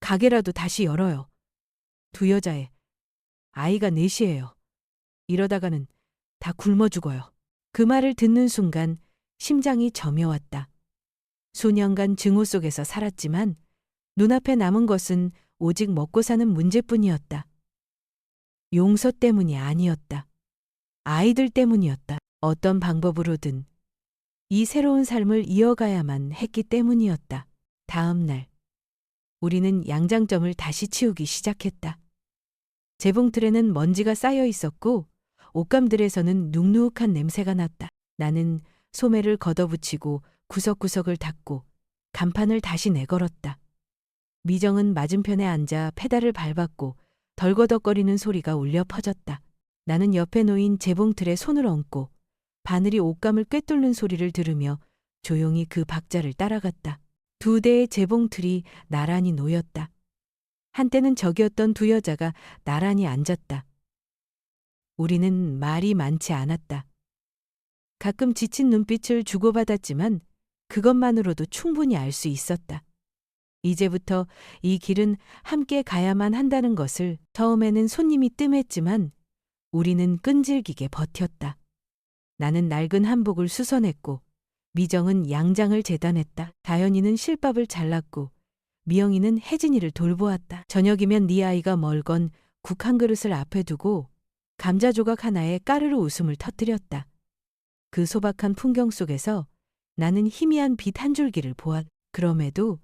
가게라도 다시 열어요. 두 여자에 아이가 넷이에요. 이러다가는 다 굶어 죽어요. 그 말을 듣는 순간 심장이 저며왔다. 수년간 증오 속에서 살았지만 눈앞에 남은 것은 오직 먹고 사는 문제뿐이었다. 용서 때문이 아니었다. 아이들 때문이었다. 어떤 방법으로든 이 새로운 삶을 이어가야만 했기 때문이었다. 다음 날 우리는 양장점을 다시 치우기 시작했다. 재봉틀에는 먼지가 쌓여 있었고 옷감들에서는 눅눅한 냄새가 났다. 나는 소매를 걷어붙이고 구석구석을 닦고 간판을 다시 내걸었다. 미정은 맞은편에 앉아 페달을 밟았고 덜거덕거리는 소리가 울려 퍼졌다. 나는 옆에 놓인 재봉틀에 손을 얹고 바늘이 옷감을 꿰뚫는 소리를 들으며 조용히 그 박자를 따라갔다. 두 대의 재봉틀이 나란히 놓였다. 한때는 적이었던 두 여자가 나란히 앉았다. 우리는 말이 많지 않았다. 가끔 지친 눈빛을 주고받았지만 그것만으로도 충분히 알 수 있었다. 이제부터 이 길은 함께 가야만 한다는 것을 처음에는 손님이 뜸했지만 우리는 끈질기게 버텼다. 나는 낡은 한복을 수선했고 미정은 양장을 재단했다. 다현이는 실밥을 잘랐고 미영이는 혜진이를 돌보았다. 저녁이면 네 아이가 멀건 국 한 그릇을 앞에 두고 감자 조각 하나에 까르르 웃음을 터뜨렸다. 그 소박한 풍경 속에서 나는 희미한 빛 한 줄기를 보았다. 그럼에도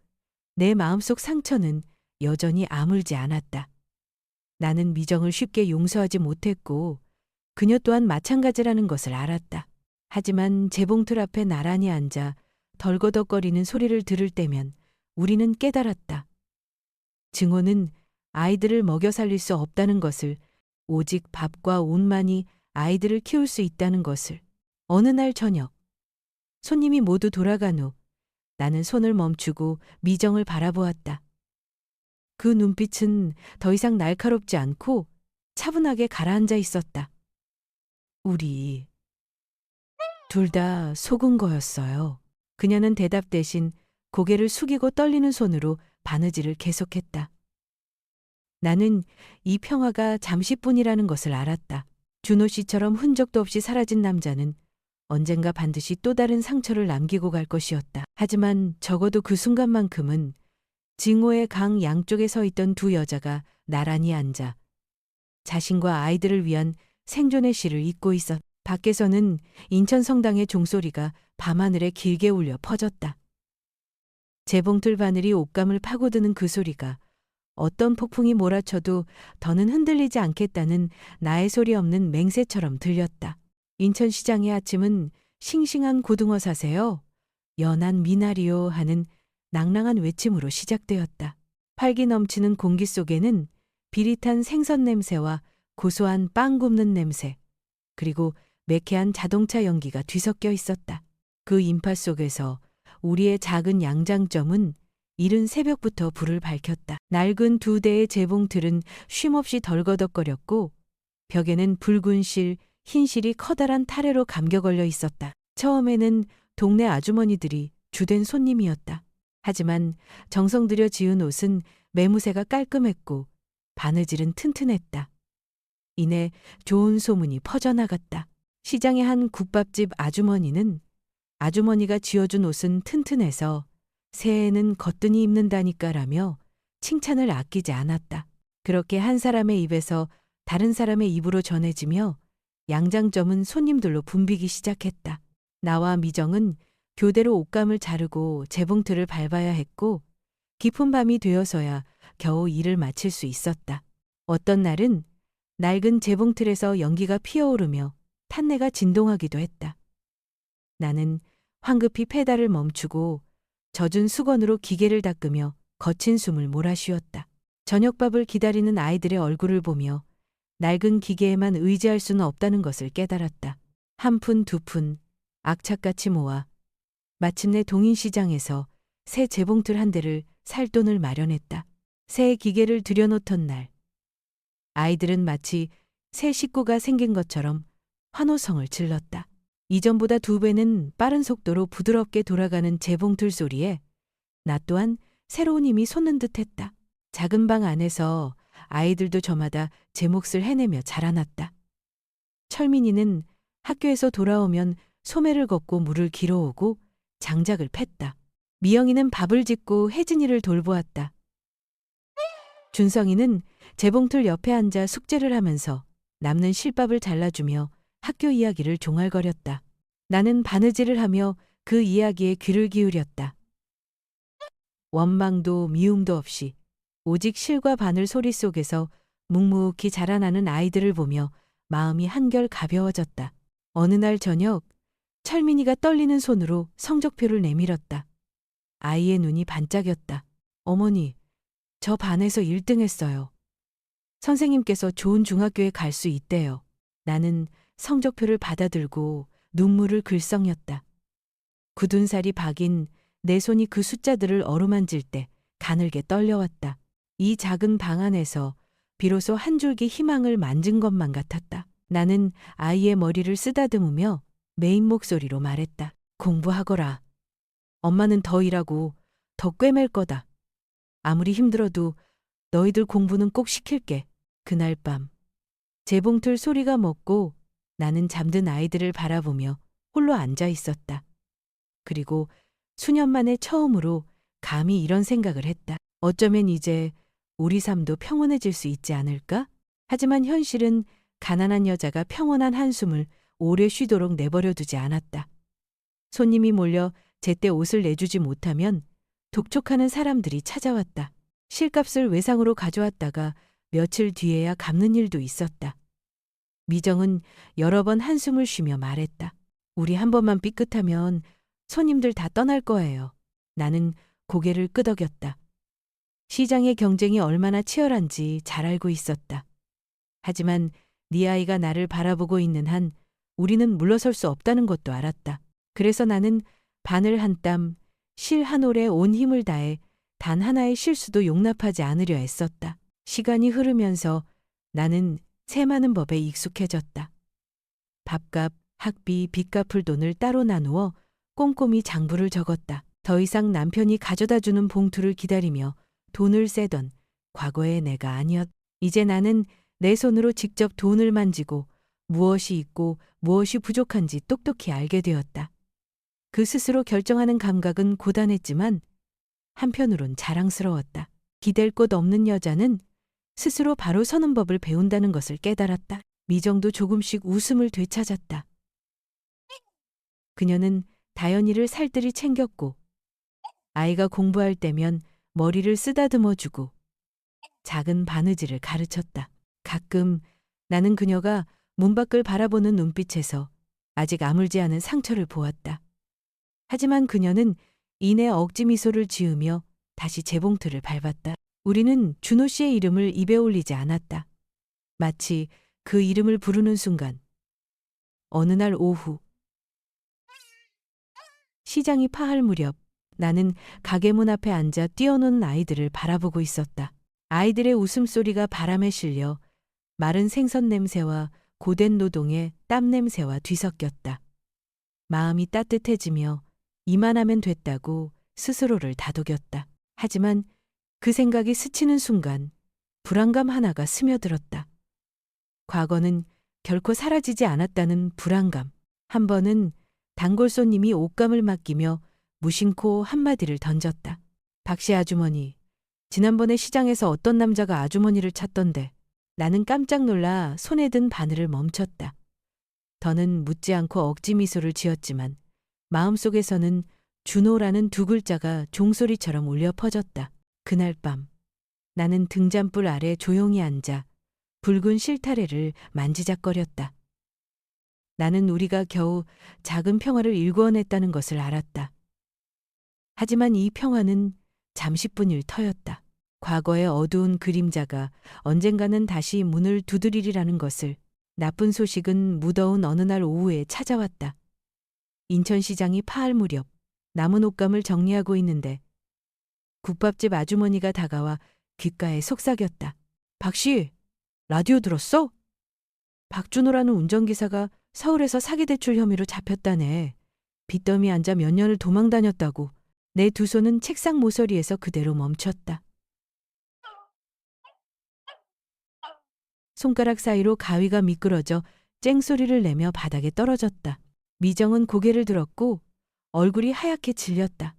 내 마음속 상처는 여전히 아물지 않았다. 나는 미정을 쉽게 용서하지 못했고 그녀 또한 마찬가지라는 것을 알았다. 하지만 재봉틀 앞에 나란히 앉아 덜거덕거리는 소리를 들을 때면 우리는 깨달았다. 증오는 아이들을 먹여 살릴 수 없다는 것을, 오직 밥과 옷만이 아이들을 키울 수 있다는 것을. 어느 날 저녁, 손님이 모두 돌아간 후 나는 손을 멈추고 미정을 바라보았다. 그 눈빛은 더 이상 날카롭지 않고 차분하게 가라앉아 있었다. 우리 둘 다 속은 거였어요. 그녀는 대답 대신 고개를 숙이고 떨리는 손으로 바느질을 계속했다. 나는 이 평화가 잠시뿐이라는 것을 알았다. 준호 씨처럼 흔적도 없이 사라진 남자는 언젠가 반드시 또 다른 상처를 남기고 갈 것이었다. 하지만 적어도 그 순간만큼은 증오의 강 양쪽에 서 있던 두 여자가 나란히 앉아 자신과 아이들을 위한 생존의 시를 잇고 있었다. 밖에서는 인천 성당의 종소리가 밤하늘에 길게 울려 퍼졌다. 재봉틀 바늘이 옷감을 파고드는 그 소리가 어떤 폭풍이 몰아쳐도 더는 흔들리지 않겠다는 나의 소리 없는 맹세처럼 들렸다. 인천시장의 아침은 싱싱한 고등어 사세요, 연한 미나리요 하는 낭랑한 외침으로 시작되었다. 활기 넘치는 공기 속에는 비릿한 생선 냄새와 고소한 빵 굽는 냄새, 그리고 매캐한 자동차 연기가 뒤섞여 있었다. 그 인파 속에서 우리의 작은 양장점은 이른 새벽부터 불을 밝혔다. 낡은 두 대의 재봉틀은 쉼없이 덜거덕거렸고 벽에는 붉은 실, 흰 실이 커다란 타래로 감겨 걸려 있었다. 처음에는 동네 아주머니들이 주된 손님이었다. 하지만 정성 들여 지은 옷은 매무새가 깔끔했고 바느질은 튼튼했다. 이내 좋은 소문이 퍼져나갔다. 시장의 한 국밥집 아주머니는 아주머니가 지어준 옷은 튼튼해서 새해에는 거뜬히 입는다니까라며 칭찬을 아끼지 않았다. 그렇게 한 사람의 입에서 다른 사람의 입으로 전해지며 양장점은 손님들로 붐비기 시작했다. 나와 미정은 교대로 옷감을 자르고 재봉틀을 밟아야 했고 깊은 밤이 되어서야 겨우 일을 마칠 수 있었다. 어떤 날은 낡은 재봉틀에서 연기가 피어오르며 탄내가 진동하기도 했다. 나는 황급히 페달을 멈추고 젖은 수건으로 기계를 닦으며 거친 숨을 몰아쉬었다. 저녁밥을 기다리는 아이들의 얼굴을 보며 낡은 기계에만 의지할 수는 없다는 것을 깨달았다. 한 푼, 두 푼, 악착같이 모아 마침내 동인시장에서 새 재봉틀 한 대를 살 돈을 마련했다. 새 기계를 들여놓던 날, 아이들은 마치 새 식구가 생긴 것처럼 환호성을 질렀다. 이전보다 2배는 빠른 속도로 부드럽게 돌아가는 재봉틀 소리에 나 또한 새로운 힘이 솟는 듯했다. 작은 방 안에서 아이들도 저마다 제 몫을 해내며 자라났다. 철민이는 학교에서 돌아오면 소매를 걷고 물을 길어오고 장작을 팼다. 미영이는 밥을 짓고 혜진이를 돌보았다. 준성이는 재봉틀 옆에 앉아 숙제를 하면서 남는 실밥을 잘라주며 학교 이야기를 종알거렸다. 나는 바느질을 하며 그 이야기에 귀를 기울였다. 원망도 미움도 없이 오직 실과 바늘 소리 속에서 묵묵히 자라나는 아이들을 보며 마음이 한결 가벼워졌다. 어느 날 저녁 철민이가 떨리는 손으로 성적표를 내밀었다. 아이의 눈이 반짝였다. 어머니, 저 반에서 1등 했어요. 선생님께서 좋은 중학교에 갈 수 있대요. 나는 성적표를 받아들고 눈물을 글썽였다. 굳은 살이 박인 내 손이 그 숫자들을 어루만질 때 가늘게 떨려왔다. 이 작은 방 안에서 비로소 한 줄기 희망을 만진 것만 같았다. 나는 아이의 머리를 쓰다듬으며 메인 목소리로 말했다. 공부하거라. 엄마는 더 일하고 더 꿰맬 거다. 아무리 힘들어도 너희들 공부는 꼭 시킬게. 그날 밤 재봉틀 소리가 멎고 나는 잠든 아이들을 바라보며 홀로 앉아 있었다. 그리고 수년 만에 처음으로 감히 이런 생각을 했다. 어쩌면 이제 우리 삶도 평온해질 수 있지 않을까? 하지만 현실은 가난한 여자가 평온한 한숨을 오래 쉬도록 내버려 두지 않았다. 손님이 몰려 제때 옷을 내주지 못하면 독촉하는 사람들이 찾아왔다. 실값을 외상으로 가져왔다가 며칠 뒤에야 갚는 일도 있었다. 미정은 여러 번 한숨을 쉬며 말했다. 우리 한 번만 삐끗하면 손님들 다 떠날 거예요. 나는 고개를 끄덕였다. 시장의 경쟁이 얼마나 치열한지 잘 알고 있었다. 하지만 네 아이가 나를 바라보고 있는 한 우리는 물러설 수 없다는 것도 알았다. 그래서 나는 바늘 한 땀, 실 한 올에 온 힘을 다해 단 하나의 실수도 용납하지 않으려 애썼다. 시간이 흐르면서 나는 새 많은 법에 익숙해졌다. 밥값, 학비, 빚 갚을 돈을 따로 나누어 꼼꼼히 장부를 적었다. 더 이상 남편이 가져다주는 봉투를 기다리며 돈을 세던 과거의 내가 아니었. 이제 나는 내 손으로 직접 돈을 만지고 무엇이 있고 무엇이 부족한지 똑똑히 알게 되었다. 그 스스로 결정하는 감각은 고단했지만 한편으론 자랑스러웠다. 기댈 곳 없는 여자는 스스로 바로 서는 법을 배운다는 것을 깨달았다. 미정도 조금씩 웃음을 되찾았다. 그녀는 다연이를 살뜰히 챙겼고 아이가 공부할 때면 머리를 쓰다듬어주고 작은 바느질을 가르쳤다. 가끔 나는 그녀가 문 밖을 바라보는 눈빛에서 아직 아물지 않은 상처를 보았다. 하지만 그녀는 이내 억지 미소를 지으며 다시 재봉틀을 밟았다. 우리는 준호 씨의 이름을 입에 올리지 않았다. 마치 그 이름을 부르는 순간 어느 날 오후 시장이 파할 무렵 나는 가게 문 앞에 앉아 뛰어노는 아이들을 바라보고 있었다. 아이들의 웃음소리가 바람에 실려 마른 생선 냄새와 고된 노동의 땀 냄새와 뒤섞였다. 마음이 따뜻해지며 이만하면 됐다고 스스로를 다독였다. 하지만 그 생각이 스치는 순간 불안감 하나가 스며들었다. 과거는 결코 사라지지 않았다는 불안감. 한 번은 단골 손님이 옷감을 맡기며 무심코 한마디를 던졌다. 박씨 아주머니, 지난번에 시장에서 어떤 남자가 아주머니를 찾던데. 나는 깜짝 놀라 손에 든 바늘을 멈췄다. 더는 묻지 않고 억지 미소를 지었지만 마음속에서는 준호라는 두 글자가 종소리처럼 울려 퍼졌다. 그날 밤 나는 등잔불 아래 조용히 앉아 붉은 실타래를 만지작거렸다. 나는 우리가 겨우 작은 평화를 일구어냈다는 것을 알았다. 하지만 이 평화는 잠시뿐일 터였다. 과거의 어두운 그림자가 언젠가는 다시 문을 두드리리라는 것을. 나쁜 소식은 무더운 어느 날 오후에 찾아왔다. 인천시장이 파할 무렵 남은 옷감을 정리하고 있는데 국밥집 아주머니가 다가와 귓가에 속삭였다. 박씨, 라디오 들었어? 박준호라는 운전기사가 서울에서 사기대출 혐의로 잡혔다네. 빚더미 앉아 몇 년을 도망다녔다고. 내 두 손은 책상 모서리에서 그대로 멈췄다. 손가락 사이로 가위가 미끄러져 쨍소리를 내며 바닥에 떨어졌다. 미정은 고개를 들었고 얼굴이 하얗게 질렸다.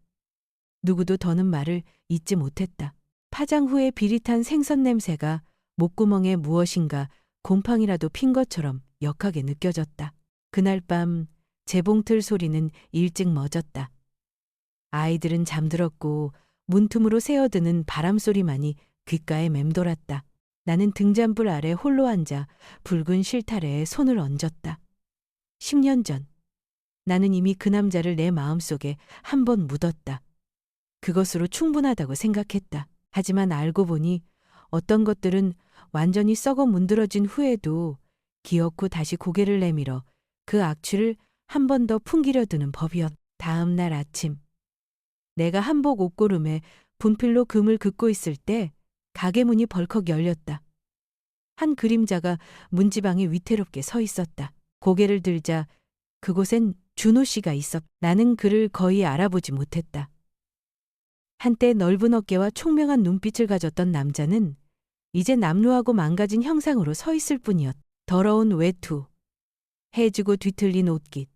누구도 더는 말을 잇지 못했다. 파장 후에 비릿한 생선 냄새가 목구멍에 무엇인가 곰팡이라도 핀 것처럼 역하게 느껴졌다. 그날 밤 재봉틀 소리는 일찍 멎었다. 아이들은 잠들었고 문틈으로 새어드는 바람소리만이 귓가에 맴돌았다. 나는 등잔불 아래 홀로 앉아 붉은 실타래에 손을 얹었다. 10년 전 나는 이미 그 남자를 내 마음속에 한 번 묻었다. 그것으로 충분하다고 생각했다. 하지만 알고 보니 어떤 것들은 완전히 썩어 문드러진 후에도 기어코 다시 고개를 내밀어 그 악취를 한 번 더 풍기려 드는 법이었다. 다음 날 아침 내가 한복 옷고름에 분필로 금을 긋고 있을 때 가게 문이 벌컥 열렸다. 한 그림자가 문지방에 위태롭게 서 있었다. 고개를 들자 그곳엔 준호 씨가 있었다. 나는 그를 거의 알아보지 못했다. 한때 넓은 어깨와 총명한 눈빛을 가졌던 남자는 이제 남루하고 망가진 형상으로 서 있을 뿐이었다. 더러운 외투, 해지고 뒤틀린 옷깃,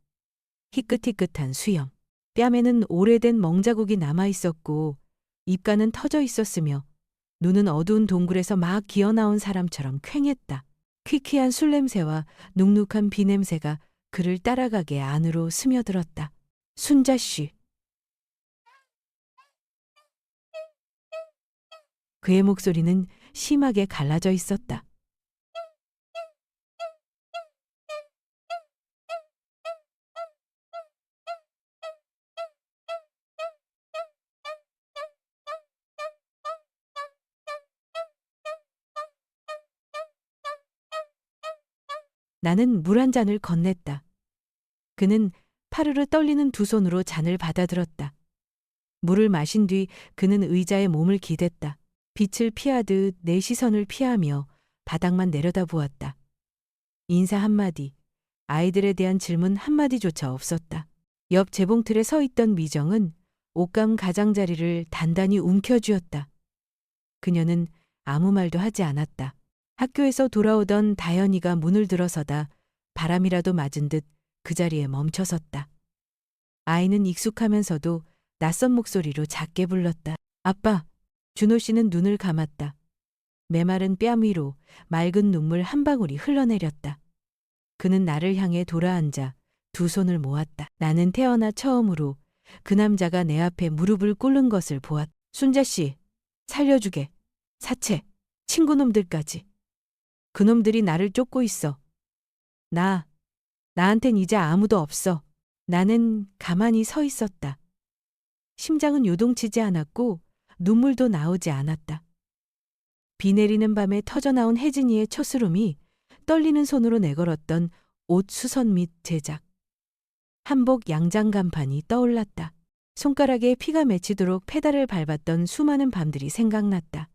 희끗희끗한 수염, 뺨에는 오래된 멍자국이 남아 있었고 입가는 터져 있었으며 눈은 어두운 동굴에서 막 기어나온 사람처럼 퀭했다. 퀴퀴한 술 냄새와 눅눅한 비 냄새가 그를 따라가게 안으로 스며들었다. 순자 씨. 그의 목소리는 심하게 갈라져 있었다. 나는 물 한 잔을 건넸다. 그는 파르르 떨리는 두 손으로 잔을 받아들었다. 물을 마신 뒤 그는 의자에 몸을 기댔다. 빛을 피하듯 내 시선을 피하며 바닥만 내려다보았다. 인사 한마디, 아이들에 대한 질문 한마디조차 없었다. 옆 재봉틀에 서 있던 미정은 옷감 가장자리를 단단히 움켜쥐었다. 그녀는 아무 말도 하지 않았다. 학교에서 돌아오던 다현이가 문을 들어서다 바람이라도 맞은 듯 그 자리에 멈춰섰다. 아이는 익숙하면서도 낯선 목소리로 작게 불렀다. 아빠. 준호 씨는 눈을 감았다. 메마른 뺨 위로 맑은 눈물 한 방울이 흘러내렸다. 그는 나를 향해 돌아앉아 두 손을 모았다. 나는 태어나 처음으로 그 남자가 내 앞에 무릎을 꿇는 것을 보았다. 순자 씨, 살려주게. 사채, 친구놈들까지. 그놈들이 나를 쫓고 있어. 나한텐 이제 아무도 없어. 나는 가만히 서 있었다. 심장은 요동치지 않았고 눈물도 나오지 않았다. 비 내리는 밤에 터져나온 혜진이의 첫스름이 떨리는 손으로 내걸었던 옷 수선 및 제작. 한복 양장 간판이 떠올랐다. 손가락에 피가 맺히도록 페달을 밟았던 수많은 밤들이 생각났다.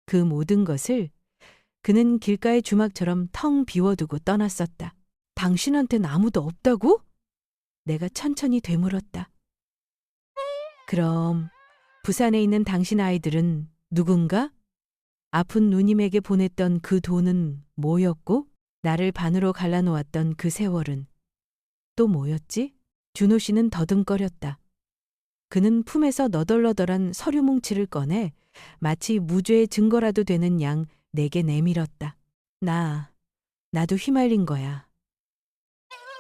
그 모든 것을 그는 길가의 주막처럼 텅 비워두고 떠났었다. 당신한텐 아무도 없다고? 내가 천천히 되물었다. 그럼 부산에 있는 당신 아이들은 누군가? 아픈 누님에게 보냈던 그 돈은 뭐였고? 나를 반으로 갈라놓았던 그 세월은 또 뭐였지? 준호 씨는 더듬거렸다. 그는 품에서 너덜너덜한 서류 뭉치를 꺼내 마치 무죄의 증거라도 되는 양 내게 내밀었다. 나도 휘말린 거야.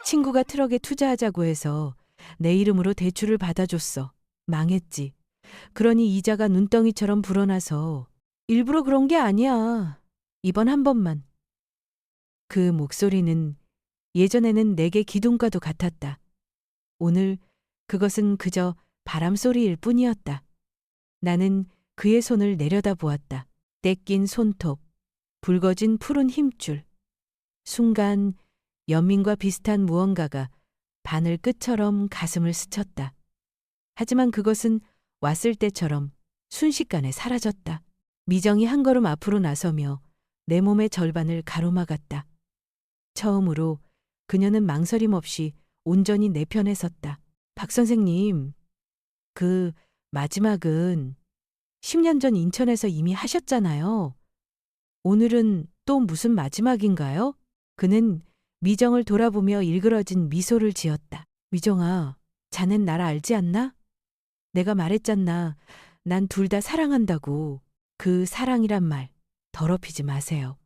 친구가 트럭에 투자하자고 해서 내 이름으로 대출을 받아줬어. 망했지. 그러니 이자가 눈덩이처럼 불어나서 일부러 그런 게 아니야. 이번 한 번만. 그 목소리는 예전에는 내게 기둥과도 같았다. 오늘 그것은 그저 바람소리일 뿐이었다. 나는 그의 손을 내려다보았다. 떼낀 손톱, 붉어진 푸른 힘줄. 순간 연민과 비슷한 무언가가 바늘 끝처럼 가슴을 스쳤다. 하지만 그것은 왔을 때처럼 순식간에 사라졌다. 미정이 한 걸음 앞으로 나서며 내 몸의 절반을 가로막았다. 처음으로 그녀는 망설임 없이 온전히 내 편에 섰다. 박 선생님, 그 마지막은 10년 전 인천에서 이미 하셨잖아요. 오늘은 또 무슨 마지막인가요? 그는 미정을 돌아보며 일그러진 미소를 지었다. 미정아, 자넨 날 알지 않나? 내가 말했잖나. 난 둘 다 사랑한다고. 그 사랑이란 말 더럽히지 마세요.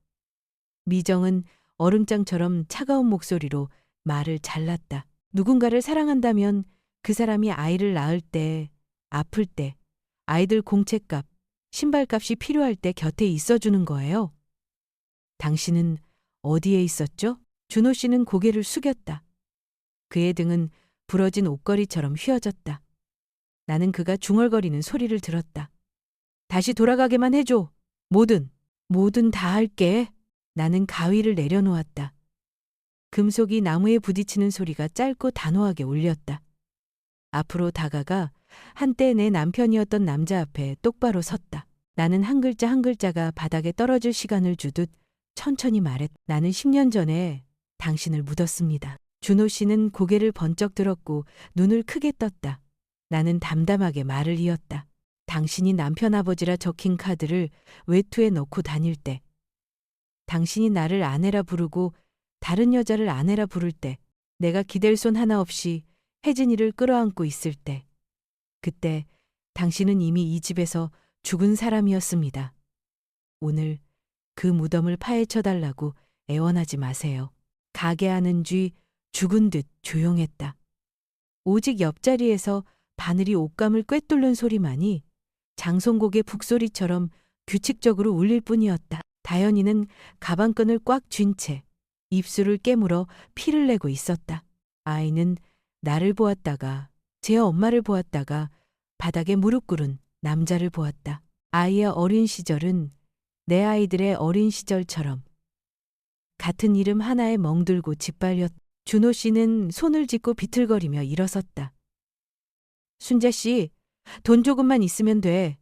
미정은 얼음장처럼 차가운 목소리로 말을 잘랐다. 누군가를 사랑한다면 그 사람이 아이를 낳을 때, 아플 때, 아이들 공책값, 신발값이 필요할 때 곁에 있어주는 거예요. 당신은 어디에 있었죠? 준호 씨는 고개를 숙였다. 그의 등은 부러진 옷걸이처럼 휘어졌다. 나는 그가 중얼거리는 소리를 들었다. 다시 돌아가게만 해줘. 뭐든 다 할게. 나는 가위를 내려놓았다. 금속이 나무에 부딪히는 소리가 짧고 단호하게 울렸다. 앞으로 다가가 한때 내 남편이었던 남자 앞에 똑바로 섰다. 나는 한 글자 한 글자가 바닥에 떨어질 시간을 주듯 천천히 말했다. 나는 10년 전에 당신을 묻었습니다. 준호 씨는 고개를 번쩍 들었고 눈을 크게 떴다. 나는 담담하게 말을 이었다. 당신이 남편 아버지라 적힌 카드를 외투에 넣고 다닐 때, 당신이 나를 아내라 부르고 다른 여자를 아내라 부를 때, 내가 기댈 손 하나 없이 혜진이를 끌어안고 있을 때, 그때 당신은 이미 이 집에서 죽은 사람이었습니다. 오늘 그 무덤을 파헤쳐 달라고 애원하지 마세요. 가게 하는 쥐 죽은 듯 조용했다. 오직 옆자리에서 바늘이 옷감을 꿰뚫는 소리만이 장송곡의 북소리처럼 규칙적으로 울릴 뿐이었다. 다현이는 가방끈을 꽉 쥔 채 입술을 깨물어 피를 내고 있었다. 아이는 나를 보았다가 제 엄마를 보았다가 바닥에 무릎 꿇은 남자를 보았다. 아이의 어린 시절은 내 아이들의 어린 시절처럼 같은 이름 하나에 멍들고 짓밟렸다. 준호 씨는 손을 짚고 비틀거리며 일어섰다. 순자 씨, 돈 조금만 있으면 돼.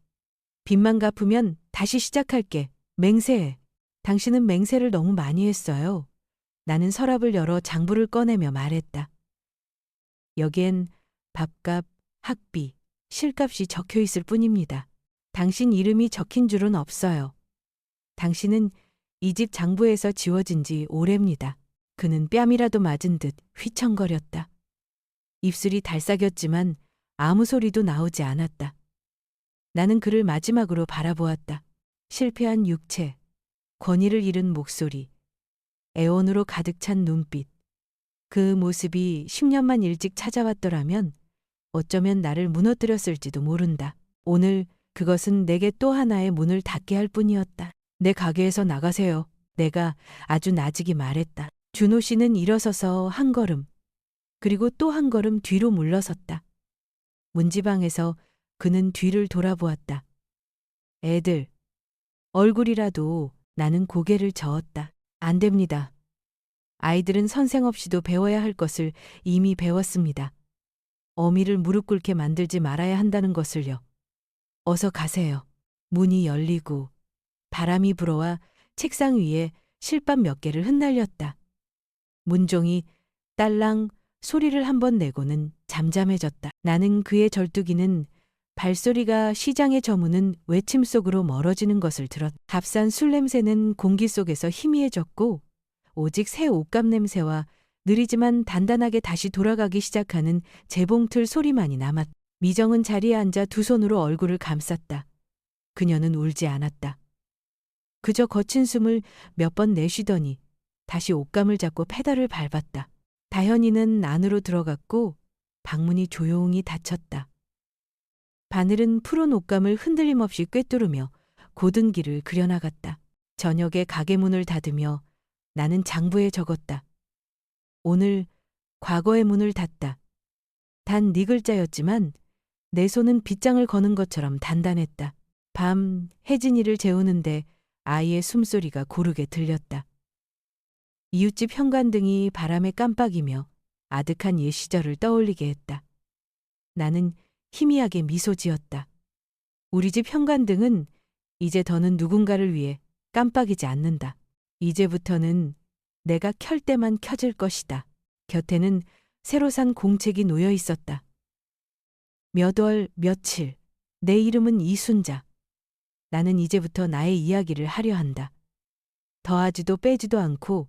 빚만 갚으면 다시 시작할게. 맹세해. 당신은 맹세를 너무 많이 했어요. 나는 서랍을 열어 장부를 꺼내며 말했다. 여기엔 밥값, 학비, 실값이 적혀 있을 뿐입니다. 당신 이름이 적힌 줄은 없어요. 당신은 이 집 장부에서 지워진 지 오래입니다. 그는 뺨이라도 맞은 듯 휘청거렸다. 입술이 달싹였지만 아무 소리도 나오지 않았다. 나는 그를 마지막으로 바라보았다. 실패한 육체, 권위를 잃은 목소리, 애원으로 가득 찬 눈빛. 그 모습이 10년만 일찍 찾아왔더라면 어쩌면 나를 무너뜨렸을지도 모른다. 오늘 그것은 내게 또 하나의 문을 닫게 할 뿐이었다. 내 가게에서 나가세요. 내가 아주 나직이 말했다. 준호 씨는 일어서서 한 걸음, 그리고 또 한 걸음 뒤로 물러섰다. 문지방에서 그는 뒤를 돌아보았다. 애들, 얼굴이라도. 나는 고개를 저었다. 안 됩니다. 아이들은 선생 없이도 배워야 할 것을 이미 배웠습니다. 어미를 무릎 꿇게 만들지 말아야 한다는 것을요. 어서 가세요. 문이 열리고 바람이 불어와 책상 위에 실밥 몇 개를 흩날렸다. 문종이 딸랑 소리를 한 번 내고는 잠잠해졌다. 나는 그의 절뚝이는 발소리가 시장에 저무는 외침 속으로 멀어지는 것을 들었다. 값싼 술 냄새는 공기 속에서 희미해졌고 오직 새 옷감 냄새와 느리지만 단단하게 다시 돌아가기 시작하는 재봉틀 소리만이 남았다. 미정은 자리에 앉아 두 손으로 얼굴을 감쌌다. 그녀는 울지 않았다. 그저 거친 숨을 몇 번 내쉬더니 다시 옷감을 잡고 페달을 밟았다. 다현이는 안으로 들어갔고 방문이 조용히 닫혔다. 바늘은 푸른 옷감을 흔들림 없이 꿰뚫으며 고든 길을 그려나갔다. 저녁에 가게 문을 닫으며 나는 장부에 적었다. 오늘 과거의 문을 닫다. 단 네 글자였지만 내 손은 빗장을 거는 것처럼 단단했다. 밤 혜진이를 재우는데 아이의 숨소리가 고르게 들렸다. 이웃집 현관등이 바람에 깜빡이며 아득한 옛 시절을 떠올리게 했다. 나는 희미하게 미소 지었다. 우리 집 현관등은 이제 더는 누군가를 위해 깜빡이지 않는다. 이제부터는 내가 켤 때만 켜질 것이다. 곁에는 새로 산 공책이 놓여 있었다. 몇 월 며칠, 내 이름은 이순자. 나는 이제부터 나의 이야기를 하려 한다. 더하지도 빼지도 않고,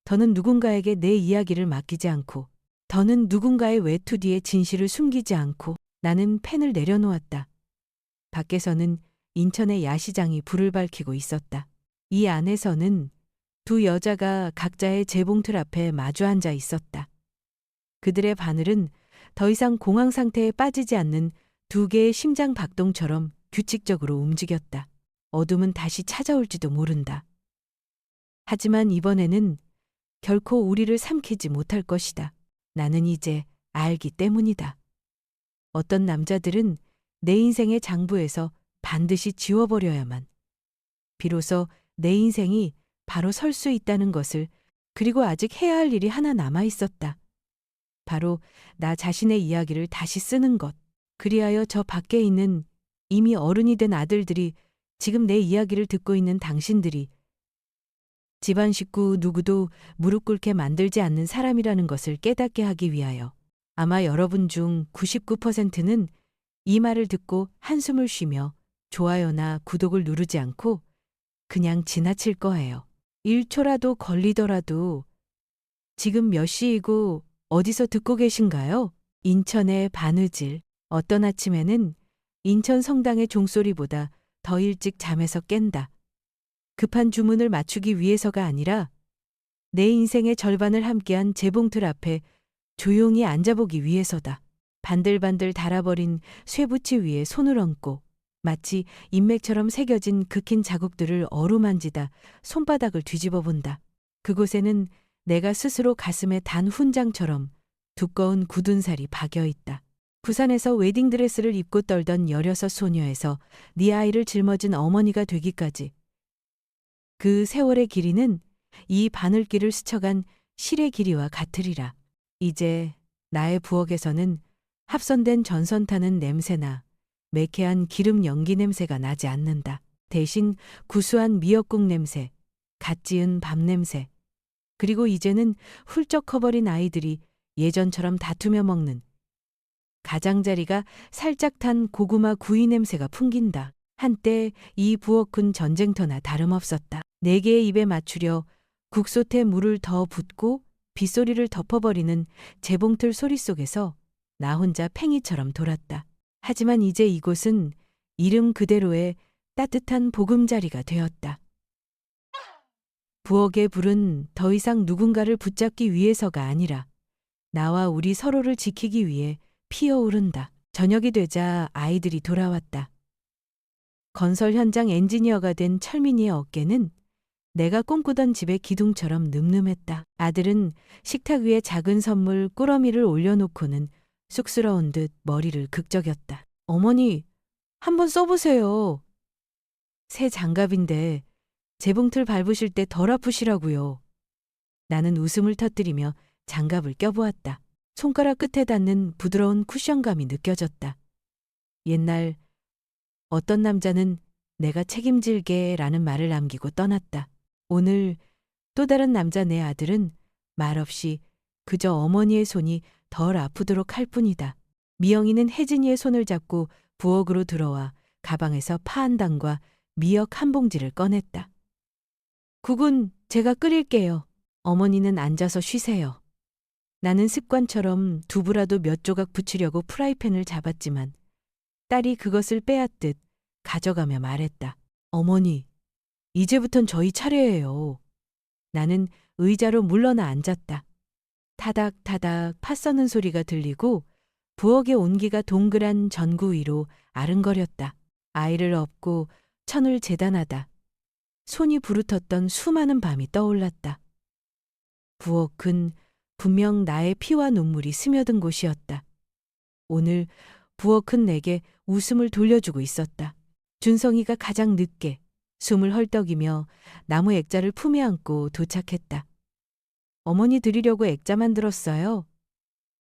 더는 누군가에게 내 이야기를 맡기지 않고, 더는 누군가의 외투 뒤에 진실을 숨기지 않고. 나는 펜을 내려놓았다. 밖에서는 인천의 야시장이 불을 밝히고 있었다. 이 안에서는 두 여자가 각자의 재봉틀 앞에 마주 앉아 있었다. 그들의 바늘은 더 이상 공황 상태에 빠지지 않는 두 개의 심장 박동처럼 규칙적으로 움직였다. 어둠은 다시 찾아올지도 모른다. 하지만 이번에는 결코 우리를 삼키지 못할 것이다. 나는 이제 알기 때문이다. 어떤 남자들은 내 인생의 장부에서 반드시 지워버려야만 비로소 내 인생이 바로 설 수 있다는 것을, 그리고 아직 해야 할 일이 하나 남아 있었다. 바로 나 자신의 이야기를 다시 쓰는 것. 그리하여 저 밖에 있는 이미 어른이 된 아들들이, 지금 내 이야기를 듣고 있는 당신들이 집안 식구 누구도 무릎 꿇게 만들지 않는 사람이라는 것을 깨닫게 하기 위하여. 아마 여러분 중 99%는 이 말을 듣고 한숨을 쉬며 좋아요나 구독을 누르지 않고 그냥 지나칠 거예요. 1초라도 걸리더라도. 지금 몇 시이고 어디서 듣고 계신가요? 인천의 바느질. 어떤 아침에는 인천 성당의 종소리보다 더 일찍 잠에서 깬다. 급한 주문을 맞추기 위해서가 아니라 내 인생의 절반을 함께한 재봉틀 앞에 조용히 앉아보기 위해서다. 반들반들 닳아버린 쇠붙이 위에 손을 얹고 마치 인맥처럼 새겨진 극힌 자국들을 어루만지다 손바닥을 뒤집어 본다. 그곳에는 내가 스스로 가슴에 단 훈장처럼 두꺼운 굳은 살이 박여 있다. 부산에서 웨딩드레스를 입고 떨던 16 소녀에서 네 아이를 짊어진 어머니가 되기까지 그 세월의 길이는 이 바늘길을 스쳐간 실의 길이와 같으리라. 이제 나의 부엌에서는 합선된 전선타는 냄새나 매캐한 기름 연기 냄새가 나지 않는다. 대신 구수한 미역국 냄새, 갓 지은 밥 냄새, 그리고 이제는 훌쩍 커버린 아이들이 예전처럼 다투며 먹는 가장자리가 살짝 탄 고구마 구이 냄새가 풍긴다. 한때 이 부엌은 전쟁터나 다름없었다. 네 개의 입에 맞추려 국솥에 물을 더 붓고 빗소리를 덮어버리는 재봉틀 소리 속에서 나 혼자 팽이처럼 돌았다. 하지만 이제 이곳은 이름 그대로의 따뜻한 보금자리가 되었다. 부엌의 불은 더 이상 누군가를 붙잡기 위해서가 아니라 나와 우리 서로를 지키기 위해 피어오른다. 저녁이 되자 아이들이 돌아왔다. 건설 현장 엔지니어가 된 철민이의 어깨는 내가 꿈꾸던 집의 기둥처럼 늠름했다. 아들은 식탁 위에 작은 선물 꾸러미를 올려놓고는 쑥스러운 듯 머리를 극적였다. 어머니, 한번 써보세요. 새 장갑인데 재봉틀 밟으실 때 덜 아프시라고요. 나는 웃음을 터뜨리며 장갑을 껴보았다. 손가락 끝에 닿는 부드러운 쿠션감이 느껴졌다. 옛날 어떤 남자는 내가 책임질게 라는 말을 남기고 떠났다. 오늘 또 다른 남자 내 아들은 말없이 그저 어머니의 손이 덜 아프도록 할 뿐이다. 미영이는 혜진이의 손을 잡고 부엌으로 들어와 가방에서 파 한 단과 미역 한 봉지를 꺼냈다. 국은 제가 끓일게요. 어머니는 앉아서 쉬세요. 나는 습관처럼 두부라도 몇 조각 붙이려고 프라이팬을 잡았지만 딸이 그것을 빼앗듯 가져가며 말했다. 어머니, 이제부턴 저희 차례예요. 나는 의자로 물러나 앉았다. 타닥타닥 팥 써는 소리가 들리고 부엌의 온기가 동그란 전구 위로 아른거렸다. 아이를 업고 천을 재단하다. 손이 부르텄던 수많은 밤이 떠올랐다. 부엌은 분명 나의 피와 눈물이 스며든 곳이었다. 오늘 부엌은 내게 웃음을 돌려주고 있었다. 준성이가 가장 늦게 숨을 헐떡이며 나무 액자를 품에 안고 도착했다. 어머니 드리려고 액자 만들었어요.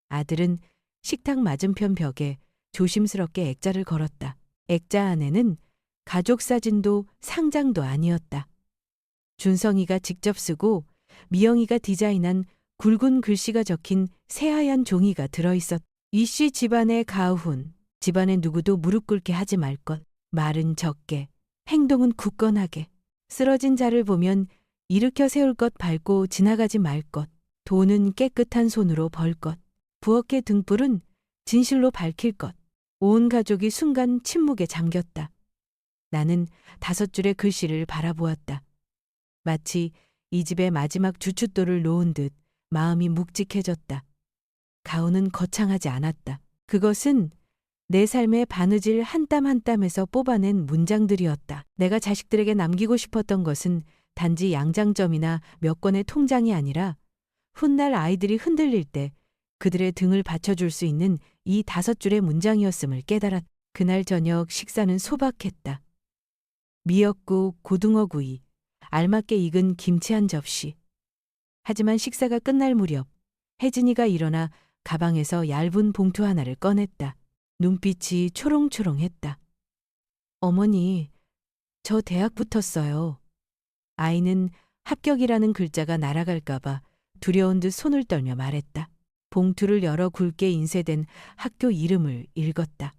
아들은 식탁 맞은편 벽에 조심스럽게 액자를 걸었다. 액자 안에는 가족 사진도 상장도 아니었다. 준성이가 직접 쓰고 미영이가 디자인한 굵은 글씨가 적힌 새하얀 종이가 들어있었다. 이씨 집안의 가훈, 집안의 누구도 무릎 꿇게 하지 말 것. 말은 적게, 행동은 굳건하게. 쓰러진 자를 보면 일으켜 세울 것 밟고 지나가지 말 것. 돈은 깨끗한 손으로 벌 것. 부엌의 등불은 진실로 밝힐 것. 온 가족이 순간 침묵에 잠겼다. 나는 5줄의 글씨를 바라보았다. 마치 이 집의 마지막 주춧돌을 놓은 듯 마음이 묵직해졌다. 가훈은 거창하지 않았다. 그것은 내 삶의 바느질 한 땀 한 땀에서 뽑아낸 문장들이었다. 내가 자식들에게 남기고 싶었던 것은 단지 양장점이나 몇 권의 통장이 아니라 훗날 아이들이 흔들릴 때 그들의 등을 받쳐줄 수 있는 이 5줄의 문장이었음을 깨달았다. 그날 저녁 식사는 소박했다. 미역국, 고등어구이, 알맞게 익은 김치 한 접시. 하지만 식사가 끝날 무렵 혜진이가 일어나 가방에서 얇은 봉투 하나를 꺼냈다. 눈빛이 초롱초롱했다. 어머니, 저 대학 붙었어요. 아이는 합격이라는 글자가 날아갈까봐 두려운 듯 손을 떨며 말했다. 봉투를 열어 굵게 인쇄된 학교 이름을 읽었다.